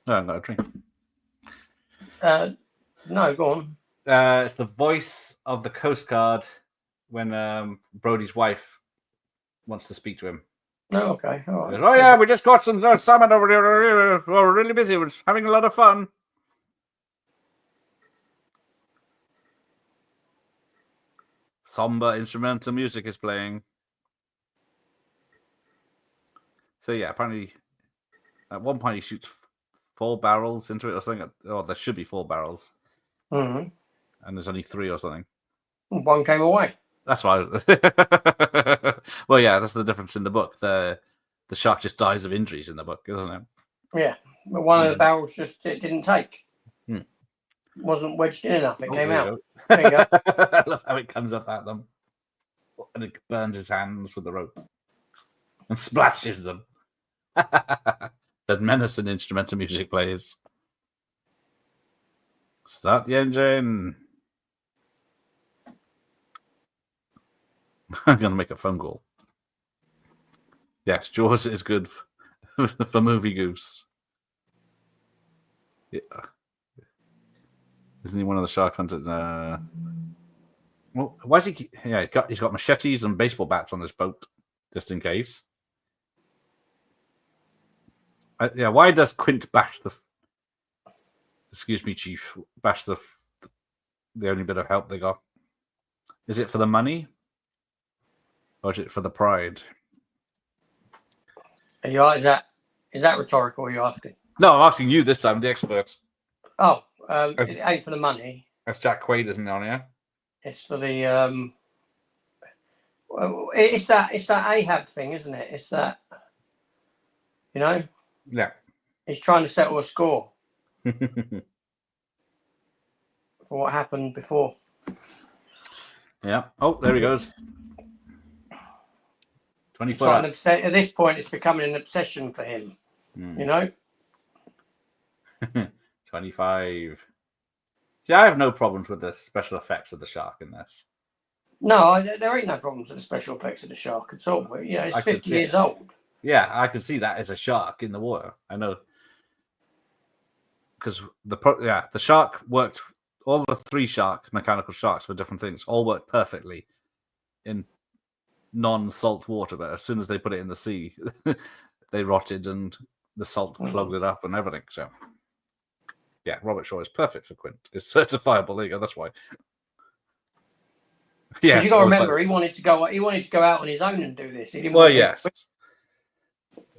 No, I've got a drink. No, go on. It's the voice of the Coast Guard when Brody's wife wants to speak to him. Oh, okay. All right. Oh, yeah, we just got some salmon over here. We're really busy. We're having a lot of fun. Somber instrumental music is playing. So, yeah, apparently at one point he shoots 4 barrels into it or something. Oh, there should be 4 barrels. Mm-hmm. And there's only 3 or something. One came away. That's right. Well, yeah, that's the difference in the book. The shark just dies of injuries in the book, doesn't it? Yeah, but one of the barrels it didn't take. Wasn't wedged in enough. It came out. There you go. I love how it comes up at them. And it burns his hands with the rope. And splashes them. That menacing instrumental music plays. Start the engine. I'm going to make a phone call. Yes, Jaws is good for movie goose. Yeah. Isn't he one of the shark hunters? Well, why is he? Yeah, he's got machetes and baseball bats on this boat, just in case. Yeah, why does Quint bash the? Excuse me, Chief. Bash the only bit of help they got. Is it for the money, or is it for the pride? Is that rhetorical? Are you asking? No, I'm asking you this time, the expert. Oh, it ain't for the money. That's Jack Quaid, isn't it, on here? It's for the well, it's that Ahab thing, isn't it? It's that, you know. Yeah. He's trying to settle a score for what happened before. Yeah. Oh, there he goes. 24. At this point, it's becoming an obsession for him. You know. 25. See, I have no problems with the special effects of the shark in this. No, there ain't no problems with the special effects of the shark at all. You know, it's 50 years old. Yeah, I can see that as a shark in the water. I know. Because the shark worked, all the 3 mechanical sharks for different things, all worked perfectly in non-salt water. But as soon as they put it in the sea, they rotted and the salt clogged it up and everything. So, yeah, Robert Shaw is perfect for Quint. It's certifiable. There you go. That's why. Yeah, you got to remember, he wanted to go out on his own and do this. He didn't. Yes.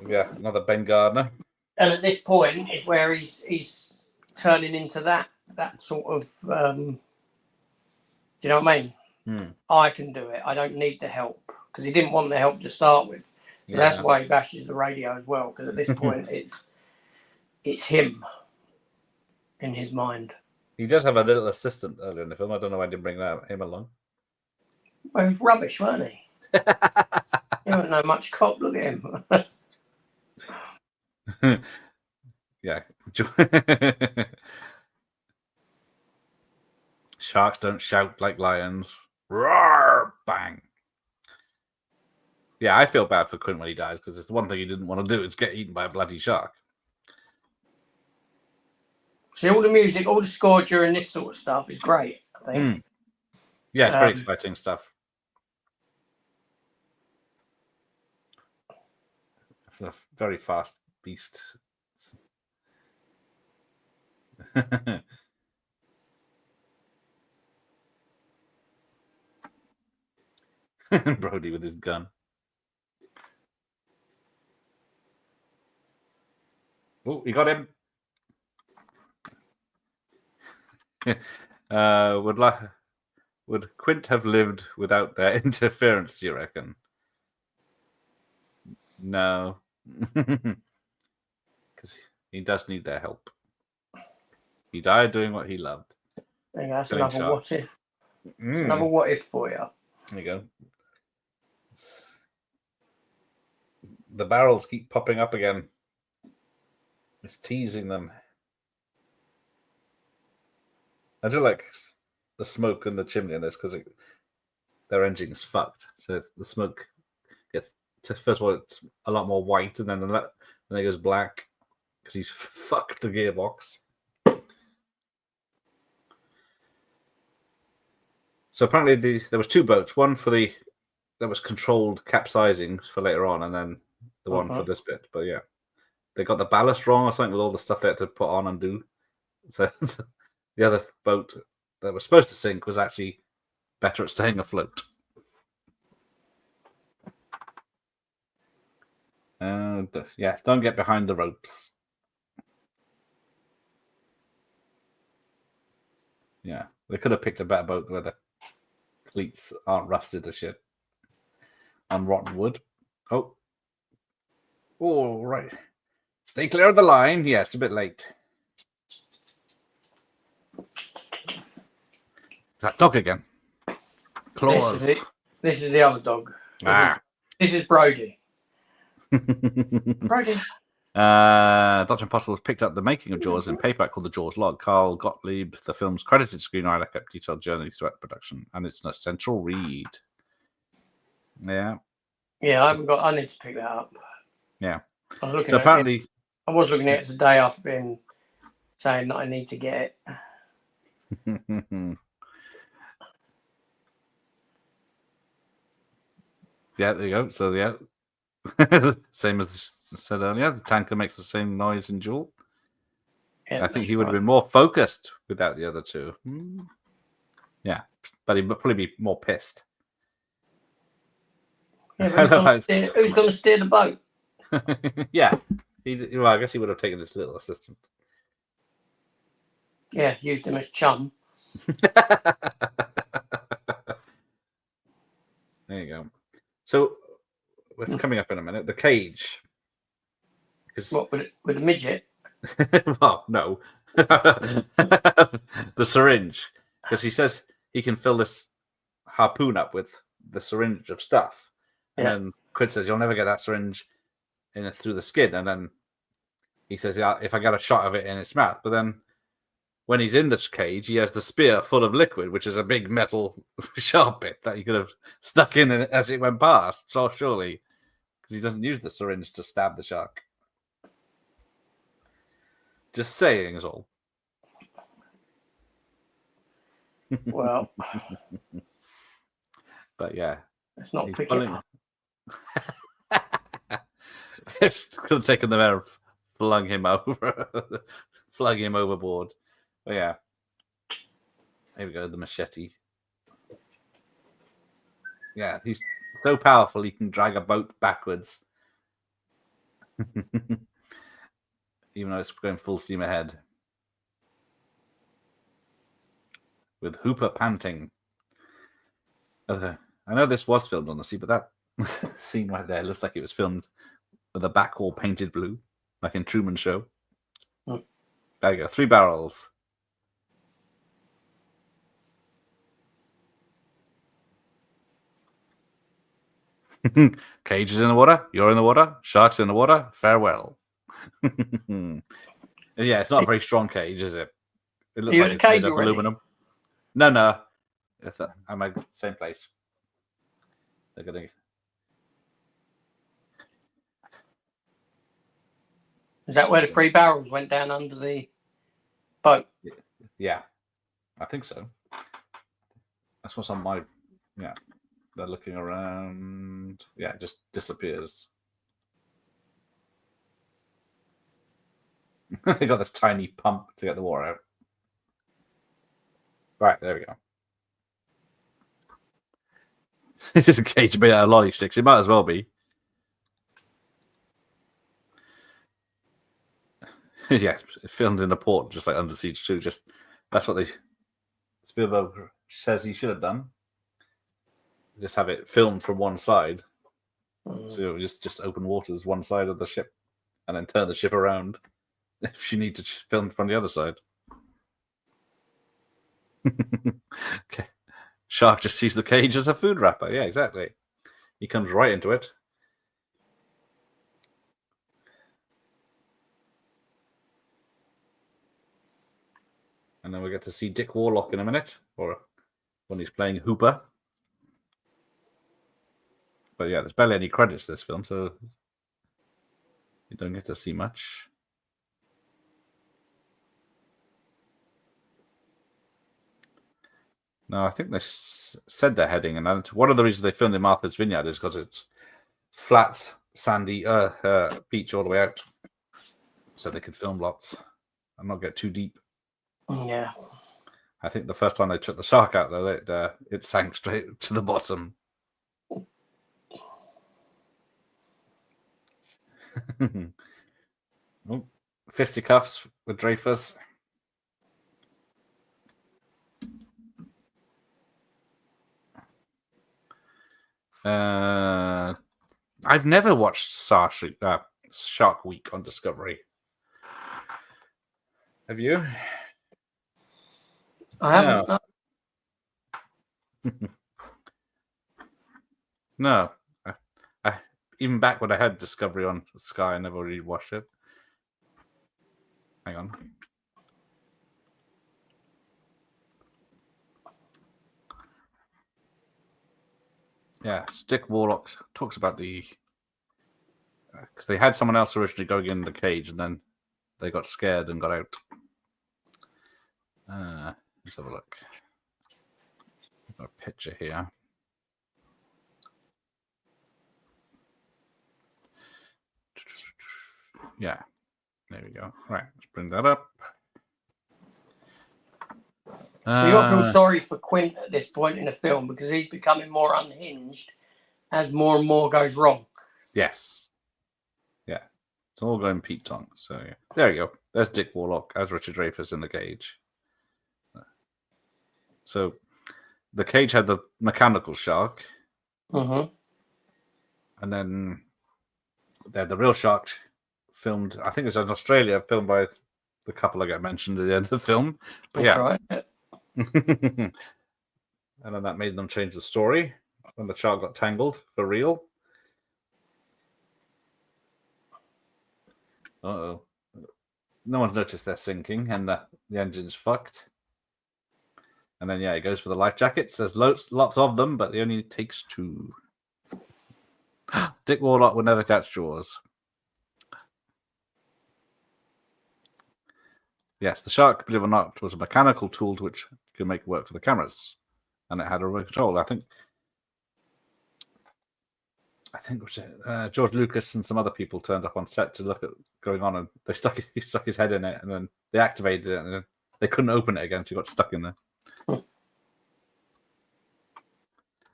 Yeah, another Ben Gardner. And at this point is where he's turning into that sort of. Do you know what I mean? I can do it. I don't need the help, because he didn't want the help to start with. So that's why he bashes the radio as well. Because at this point, it's him in his mind. He does have a little assistant earlier in the film. I don't know why I didn't bring him along. Well, he was rubbish, weren't he? He don't know much cop. Look at him. Yeah. Sharks don't shout like lions. Roar! Bang. Yeah, I feel bad for Quint when he dies, because it's the one thing he didn't want to do is get eaten by a bloody shark. See, all the music, all the score during this sort of stuff is great, I think. Yeah, it's very exciting stuff. It's a very fast beast. Brody with his gun. Oh, he got him. Would Quint have lived without their interference, do you reckon? No. Because he does need their help. He died doing what he loved. There you go. That's another what if. Another what if for you. There you go. The barrels keep popping up again. It's teasing them. I do like the smoke and the chimney in this, because their engine's fucked. So the smoke gets first of all, it's a lot more white, and then it goes black because he's fucked the gearbox. So apparently there was 2 boats. One for that was controlled capsizing for later on, and then the one for this bit. But yeah, they got the ballast wrong or something with all the stuff they had to put on and do. So the other boat that was supposed to sink was actually better at staying afloat. And yeah, don't get behind the ropes. Yeah, they could have picked a better boat where the cleats aren't rusted to shit on rotten wood. Oh, right. Stay clear of the line. Yeah, it's a bit late. That dog again. Claws. This is the other dog. This is Brody. Brody. Dr. Impossible has picked up the making of Jaws in paperback called The Jaws Log. Carl Gottlieb, the film's credited screenwriter, kept detailed journey throughout production, and it's an essential read. Yeah. Yeah, I need to pick that up. Yeah. I was looking So at apparently, it. I was looking at it today after being saying that I need to get it. yeah, there you go. So yeah, same as said earlier, the tanker makes the same noise in Jewel. Yeah, I think he would have been more focused without the other two. Yeah, but he'd probably be more pissed. Yeah, who's going to steer the boat? Yeah, well, I guess he would have taken his little assistant. Yeah, used him as chum. There you go. So, what's coming up in a minute? The cage. What, with a midget? Well, no. The syringe. Because he says he can fill this harpoon up with the syringe of stuff. And then Quid says, you'll never get that syringe in through the skin. And then he says, yeah, if I get a shot of it in its mouth. But then when he's in the cage, he has the spear full of liquid, which is a big metal sharp bit that he could have stuck in as it went past. So surely, because he doesn't use the syringe to stab the shark. Just saying is all. Well, but yeah, let's not pick it up. It's could have taken them out and flung him over, flung him overboard. But yeah, here we go. The machete. Yeah, he's so powerful he can drag a boat backwards, even though it's going full steam ahead. With Hooper panting. I know this was filmed on the sea, but that scene right there looks like it was filmed with a back wall painted blue, like in Truman Show. Oh. There you go, 3 barrels. Cage is in the water, you're in the water, shark's in the water, farewell. Yeah, it's not a very strong cage, is it? It looks like it's made of aluminum. No. I'm at the same place. They're gonna. Is that where the 3 barrels went down under the boat? Yeah, I think so. That's what's on my. Yeah, they're looking around. Yeah, it just disappears. They got this tiny pump to get the water out. Right, there we go. It is a cage made out of lolly sticks. It might as well be. Yeah, filmed in a port, just like Under Siege 2. Just that's what Spielberg says he should have done. Just have it filmed from one side, so just open waters one side of the ship, and then turn the ship around if you need to film from the other side. Okay. Shark just sees the cage as a food wrapper. Yeah, exactly. He comes right into it. And then we get to see Dick Warlock in a minute, or when he's playing Hooper. But yeah, there's barely any credits to this film, so you don't get to see much. No, I think they said they're heading, and one of the reasons they filmed in Martha's Vineyard is because it's flat, sandy beach all the way out, so they could film lots and not get too deep. Yeah. I think the first time they took the shark out, though, it sank straight to the bottom. Oh, fisticuffs with Dreyfus. I've never watched Shark Week on Discovery. Have you? I haven't. No. I even back when I had Discovery on Sky, I never really watched it. Hang on. Yeah, Dick Warlock talks about the because they had someone else originally going in the cage, and then they got scared and got out. Let's have a look. I've got a picture here. Yeah, there we go. Right, let's bring that up. So you don't feel sorry for Quint at this point in the film because he's becoming more unhinged as more and more goes wrong. Yes. Yeah. It's all going Pete Tong. So yeah. There you go. There's Dick Warlock as Richard Dreyfuss in the cage. So the cage had the mechanical shark. Mm-hmm. And then they had the real shark filmed, I think it was in Australia, filmed by the couple I got mentioned at the end of the film. But That's yeah. right. And then that made them change the story when the shark got tangled for real. Uh-oh. No one's noticed they're sinking and the engine's fucked. And then, yeah, he goes for the life jackets. There's lots of them, but he only takes 2. Dick Warlock would never catch Jaws. Yes, the shark, believe it or not, was a mechanical tool which could make it work for the cameras. And it had a remote control. I think George Lucas and some other people turned up on set to look at going on, and he stuck his head in it, and then they activated it, and then they couldn't open it again, so he got stuck in there.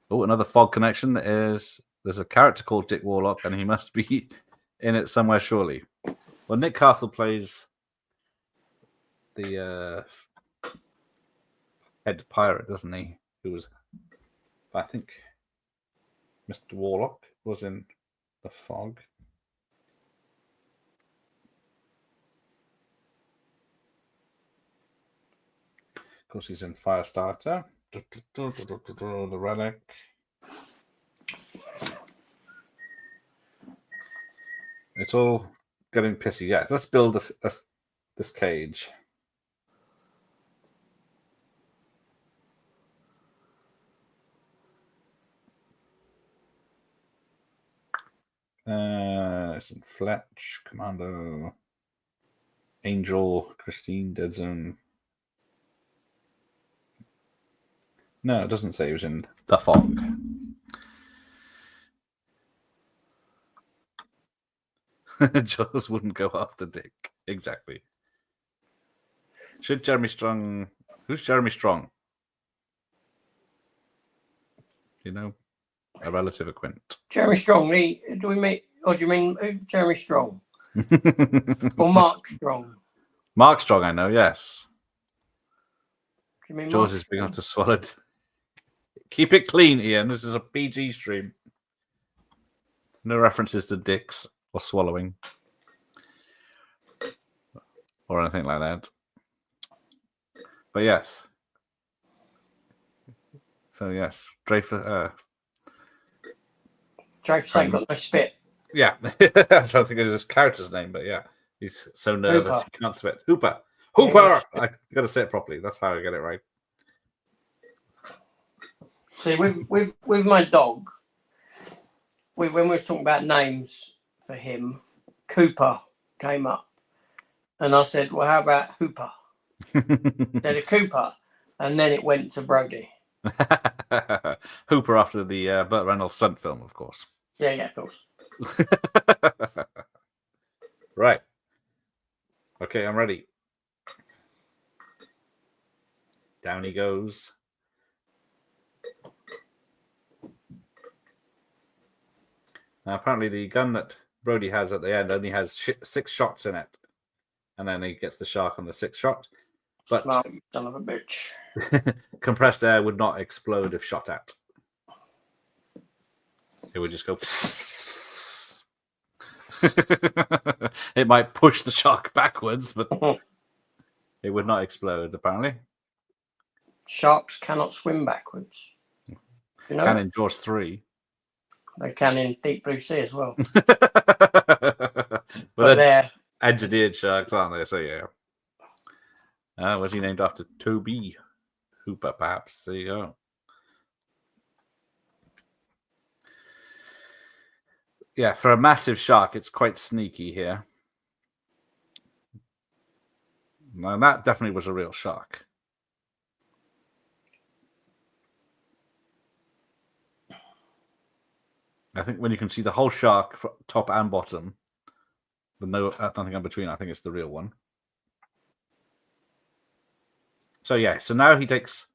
Oh, another fog connection is there's a character called Dick Warlock, and he must be in it somewhere, surely. Well, Nick Castle plays the head pirate, doesn't he? Who was, I think, Mr. Warlock was in the fog. Of course, he's in Firestarter. The Relic. It's all getting pissy. Yeah, let's build this cage. Some Fletch, Commando, Angel, Christine, Dead Zone. No, it doesn't say he was in the fog. Jaws wouldn't go after Dick. Exactly. Should Jeremy Strong... Who's Jeremy Strong? You know? A relative of Quint. Jeremy Strong, do we meet, or do you mean Jeremy Strong? Or Mark Strong? Mark Strong, I know, yes. Do you mean Jaws is big enough to swallow it. Keep it clean, Ian. This is a PG stream. No references to dicks or swallowing. Or anything like that. But yes. So yes, Dreyfuss ain't got no spit. Yeah. I'm trying to think of his character's name, but yeah. He's so nervous he can't spit. Hooper! Hooper! I gotta say it properly. That's how I get it right. See, with my dog, when we were talking about names for him, Cooper came up. And I said, well, how about Hooper? Said a Cooper. And then it went to Brody. Hooper after the Burt Reynolds stunt film, of course. Yeah, of course. Right. Okay, I'm ready. Down he goes. Now, apparently the gun that Brody has at the end only has 6 shots in it. And then he gets the shark on the 6th shot. But Smart son of a bitch. Compressed air would not explode if shot at. It would just go... It might push the shark backwards, but it would not explode, apparently. Sharks cannot swim backwards. You know? Can in Jaws 3. They can in Deep Blue Sea as well. But they're engineered sharks, aren't they? So yeah. Was he named after Toby Hooper, perhaps? There you go. Yeah, for a massive shark, it's quite sneaky here. Now, that definitely was a real shark. I think when you can see the whole shark, top and bottom, with nothing in between, I think it's the real one. So yeah, so now he takes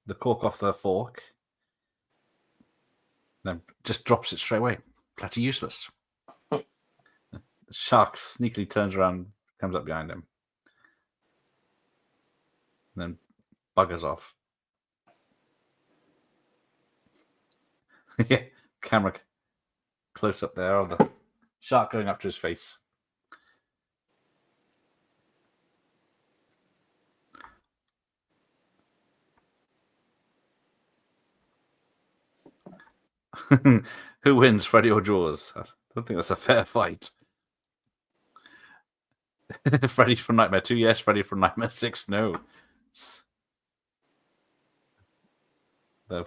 the cork off the fork, then just drops it straight away. Bloody useless. The shark sneakily turns around, comes up behind him, and then buggers off. Yeah, camera close up there of the shark going up to his face. Who wins, Freddy or Jaws? I don't think that's a fair fight. Freddy from Nightmare 2, yes. Freddy from Nightmare 6, no. No.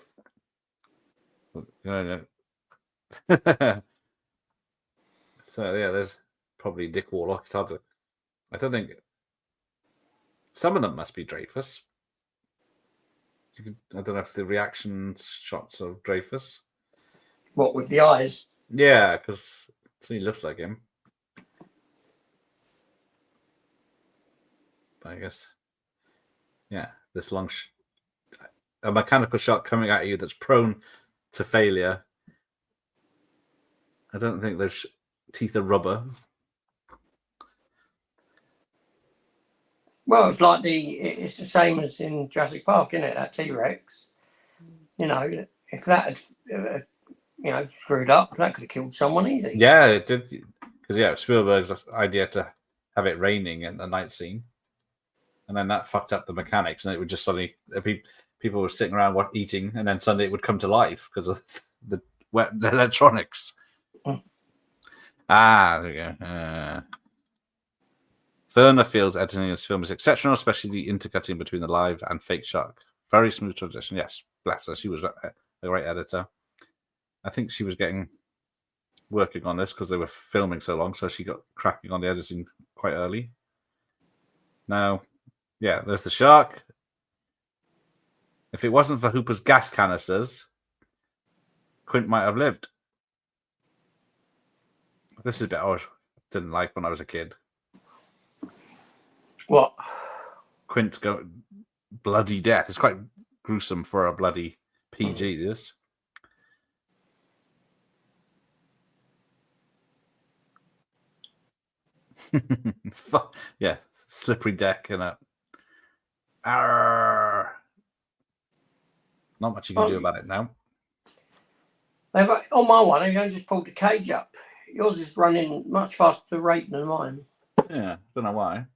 So yeah, there's probably Dick Warlock. It's hard to... I don't think some of them must be Dreyfus. I don't know if the reaction shots of Dreyfus. What, with the eyes? Yeah, because he looks like him. But I guess, yeah, this long, a mechanical shot coming at you that's prone to failure. I don't think those teeth are rubber. Well, it's the same as in Jurassic Park, isn't it? That T-Rex. You know, if that had, screwed up, that could have killed someone easy. Yeah, it did. Because, yeah, Spielberg's idea to have it raining in the night scene. And then that fucked up the mechanics. And it would just suddenly, people were sitting around eating, and then suddenly it would come to life because of the electronics. There we go. Werner feels editing this film is exceptional, especially the intercutting between the live and fake shark. Very smooth transition. Yes, bless her. She was a great editor. I think she was working on this because they were filming so long, so she got cracking on the editing quite early. Now, yeah, there's the shark. If it wasn't for Hooper's gas canisters, Quint might have lived. This is a bit I didn't like when I was a kid. What? Quint's bloody death. It's quite gruesome for a bloody PG, this. Yeah, slippery deck and a... Arrgh. Not much you can do about it now. On my one, I just pulled the cage up. Yours is running much faster rate than mine. Yeah, don't know why.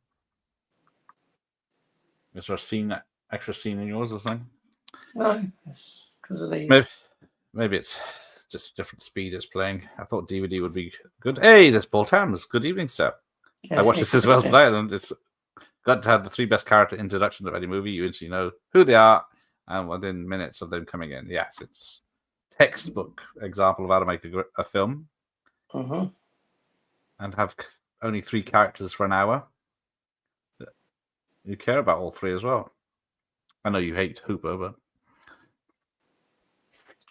Is there a extra scene in yours or something? No, it's because of the... Maybe it's just different speed it's playing. I thought DVD would be good. Hey, there's Paul Tams. Good evening, sir. Yeah, I watched this as well tonight, and it's got to have the 3 best character introductions of any movie. You instantly know who they are, and within minutes of them coming in. Yes, it's textbook example of how to make a film. Mm-hmm. And have only 3 characters for an hour. You care about all 3 as well. I know you hate Hooper, but...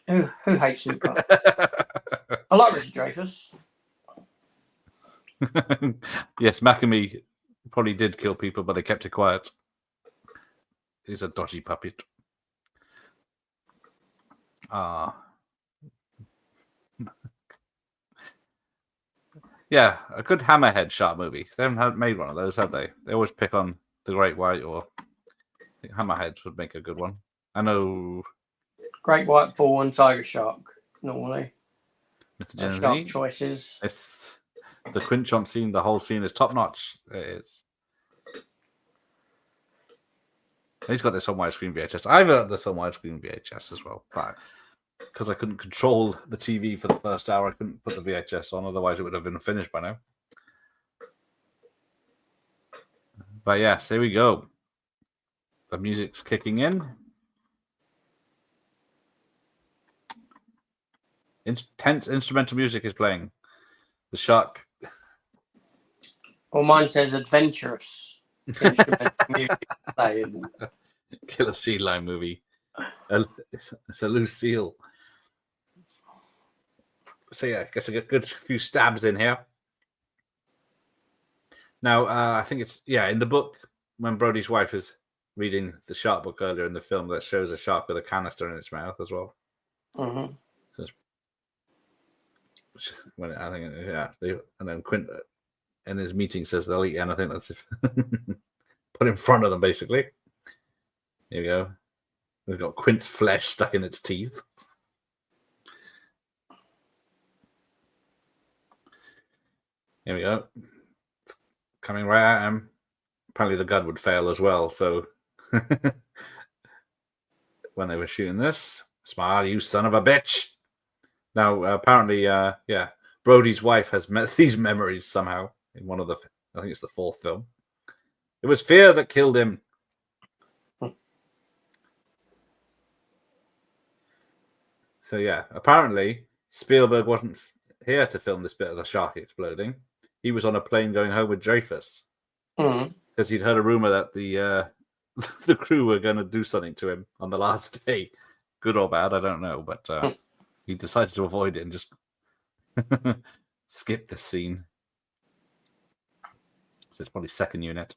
Who hates Hooper? I like Richard Dreyfuss. Yes, Macamee probably did kill people, but they kept it quiet. He's a dodgy puppet. Yeah, a good Hammerhead shark movie. They haven't made one of those, have they? They always pick on the Great White, or I think Hammerheads would make a good one. I know Great White Bull and Tiger Shark, normally. Mr. Gen Shark Z. choices. It's the Quint Chomp scene, the whole scene is top notch. It is. He's got this on widescreen VHS. I've got this on widescreen VHS as well, but because I couldn't control the TV for the first hour, I couldn't put the VHS on. Otherwise, it would have been finished by now. But yes, here we go. The music's kicking in. Intense instrumental music is playing. The shark. Well, mine says adventurous instrumental music playing. Killer Sea Lion movie. It's a loose seal. So yeah, I guess I get a good few stabs in here. Now, I think it's, in the book, when Brody's wife is reading the shark book earlier in the film, that shows a shark with a canister in its mouth as well. Mm-hmm. So when I think, and then Quint in his meeting says they'll eat anything that's put in front of them, basically. Here we go. We've got Quint's flesh stuck in its teeth. Here we go. It's coming right at him. Apparently the gun would fail as well, so when they were shooting this, smile, you son of a bitch. Now, apparently, Brody's wife has met these memories somehow in one of the, I think it's the fourth film. It was fear that killed him. So yeah, apparently Spielberg wasn't here to film this bit of the shark exploding. He was on a plane going home with Dreyfus because he'd heard a rumor that the the crew were going to do something to him on the last day. Good or bad, I don't know, but he decided to avoid it and just skip the scene. So it's probably second unit.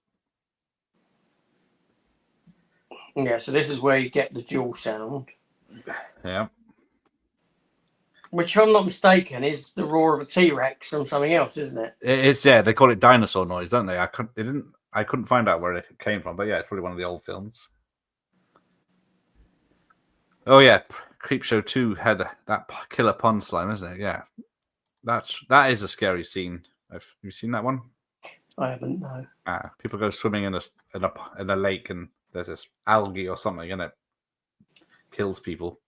Yeah, so this is where you get the dual sound. Yeah. Which, if I'm not mistaken, is the roar of a T-Rex from something else, isn't it? It's they call it dinosaur noise, don't they? I couldn't find out where it came from, but yeah, it's probably one of the old films. Oh yeah, Creepshow 2 had that killer pond slime, isn't it? Yeah, that is a scary scene. Have you seen that one? I haven't. No. People go swimming in a lake, and there's this algae or something, and it kills people.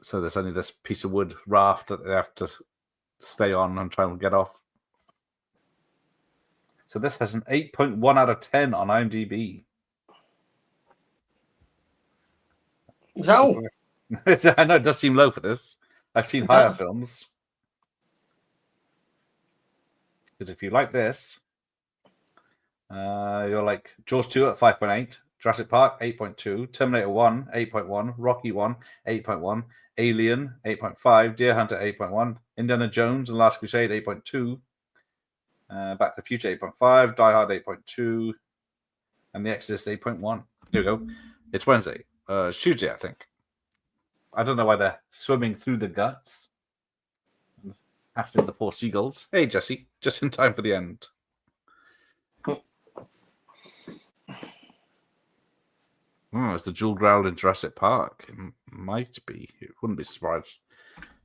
So there's only this piece of wood raft that they have to stay on and try and get off. So this has an 8.1 out of 10 on IMDb. So I know it does seem low for this. I've seen higher films. Because if you like this, you're like Jaws 2 at 5.8, Jurassic Park 8.2, Terminator 1 8.1, Rocky 1 8.1, Alien 8.5, Deer Hunter 8.1, Indiana Jones and Last Crusade 8.2, Back to the Future 8.5, Die Hard 8.2, and The Exorcist 8.1. Here we go. It's Wednesday. It's Tuesday, I think. I don't know why they're swimming through the guts. Asking the poor seagulls. Hey, Jesse, just in time for the end. It's the jewel ground in Jurassic Park. It might be. It wouldn't be surprised.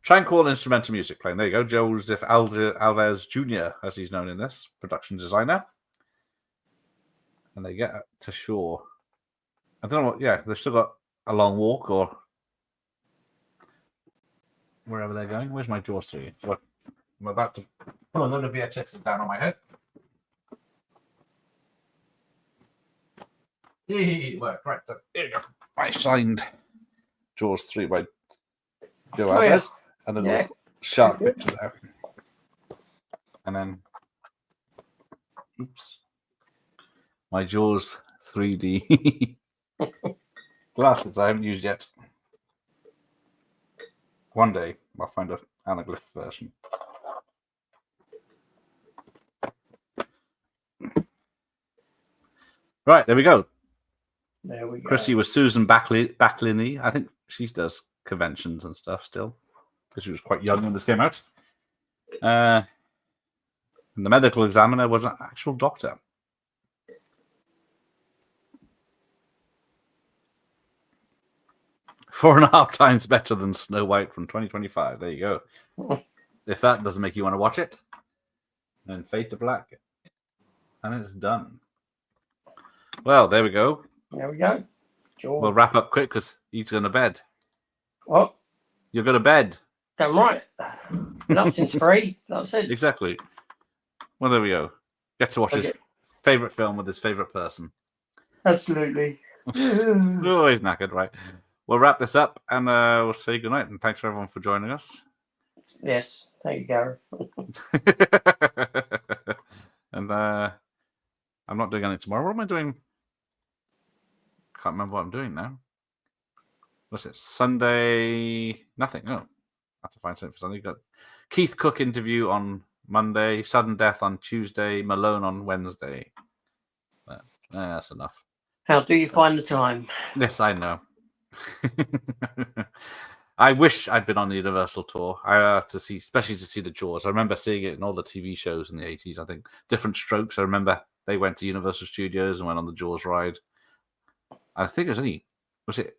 Tranquil instrumental music playing. There you go. Joseph Alves Jr., as he's known in this, production designer. And they get to shore. I don't know what. Yeah, they've still got a long walk or wherever they're going. Where's my Jaws 3? I'm about to put a load of VHSs down on my head. It worked. Right, so here you go. I signed Jaws 3 by Joe Alves. And then the shark picture there. And then, oops, my Jaws 3D glasses I haven't used yet. One day I'll find an anaglyph version. Right, there we go. There we go. Chrissy was Susan Backlini. I think she does conventions and stuff still, because she was quite young when this came out. And the medical examiner was an actual doctor. Four and a half times better than Snow White from 2025. There you go. If that doesn't make you want to watch it, then Fade to Black. And it's done. Well, there we go. There we go. Jaws. We'll wrap up quick because he's going to bed. What? You're going to bed. Damn right. Nothing's free. That's it. Exactly. Well, there we go. Get to watch this favorite film with his favorite person. Absolutely. Always knackered, right? We'll wrap this up and we'll say goodnight. And thanks for everyone for joining us. Yes, thank you, Gareth. And I'm not doing anything tomorrow. What am I doing? Can't remember what I'm doing now. What's it? Sunday? Nothing. Oh, I have to find something for Sunday. Got Keith Cook interview on Monday, Sudden Death on Tuesday, Malone on Wednesday. That's enough. How do you find the time? Yes, I know. I wish I'd been on the Universal tour to see, especially to see the Jaws. I remember seeing it in all the TV shows in the 80s. I think Different Strokes. I remember they went to Universal Studios and went on the Jaws ride. I think it was it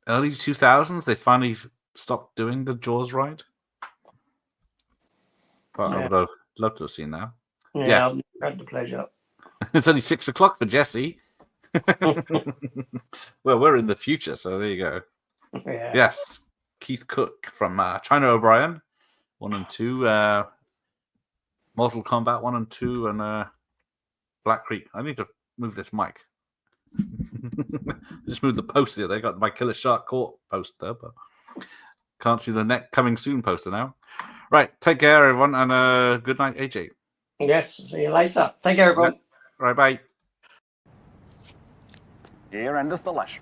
early 2000s? They finally stopped doing the Jaws ride. But I would have loved to have seen that. Yeah, I've had the pleasure. It's only 6 o'clock for Jesse. Well, we're in the future, so there you go. Yeah. Yes, Keith Cook from China O'Brien, 1 and 2, Mortal Kombat 1 and 2, and Black Creek. I need to move this mic. Just moved the post here. They got my Killer Shark Court poster, but can't see the next coming soon poster now. Right, take care, everyone, and good night, AJ. Yes, see you later. Take care, everyone. Right, bye. Here endeth the lesson.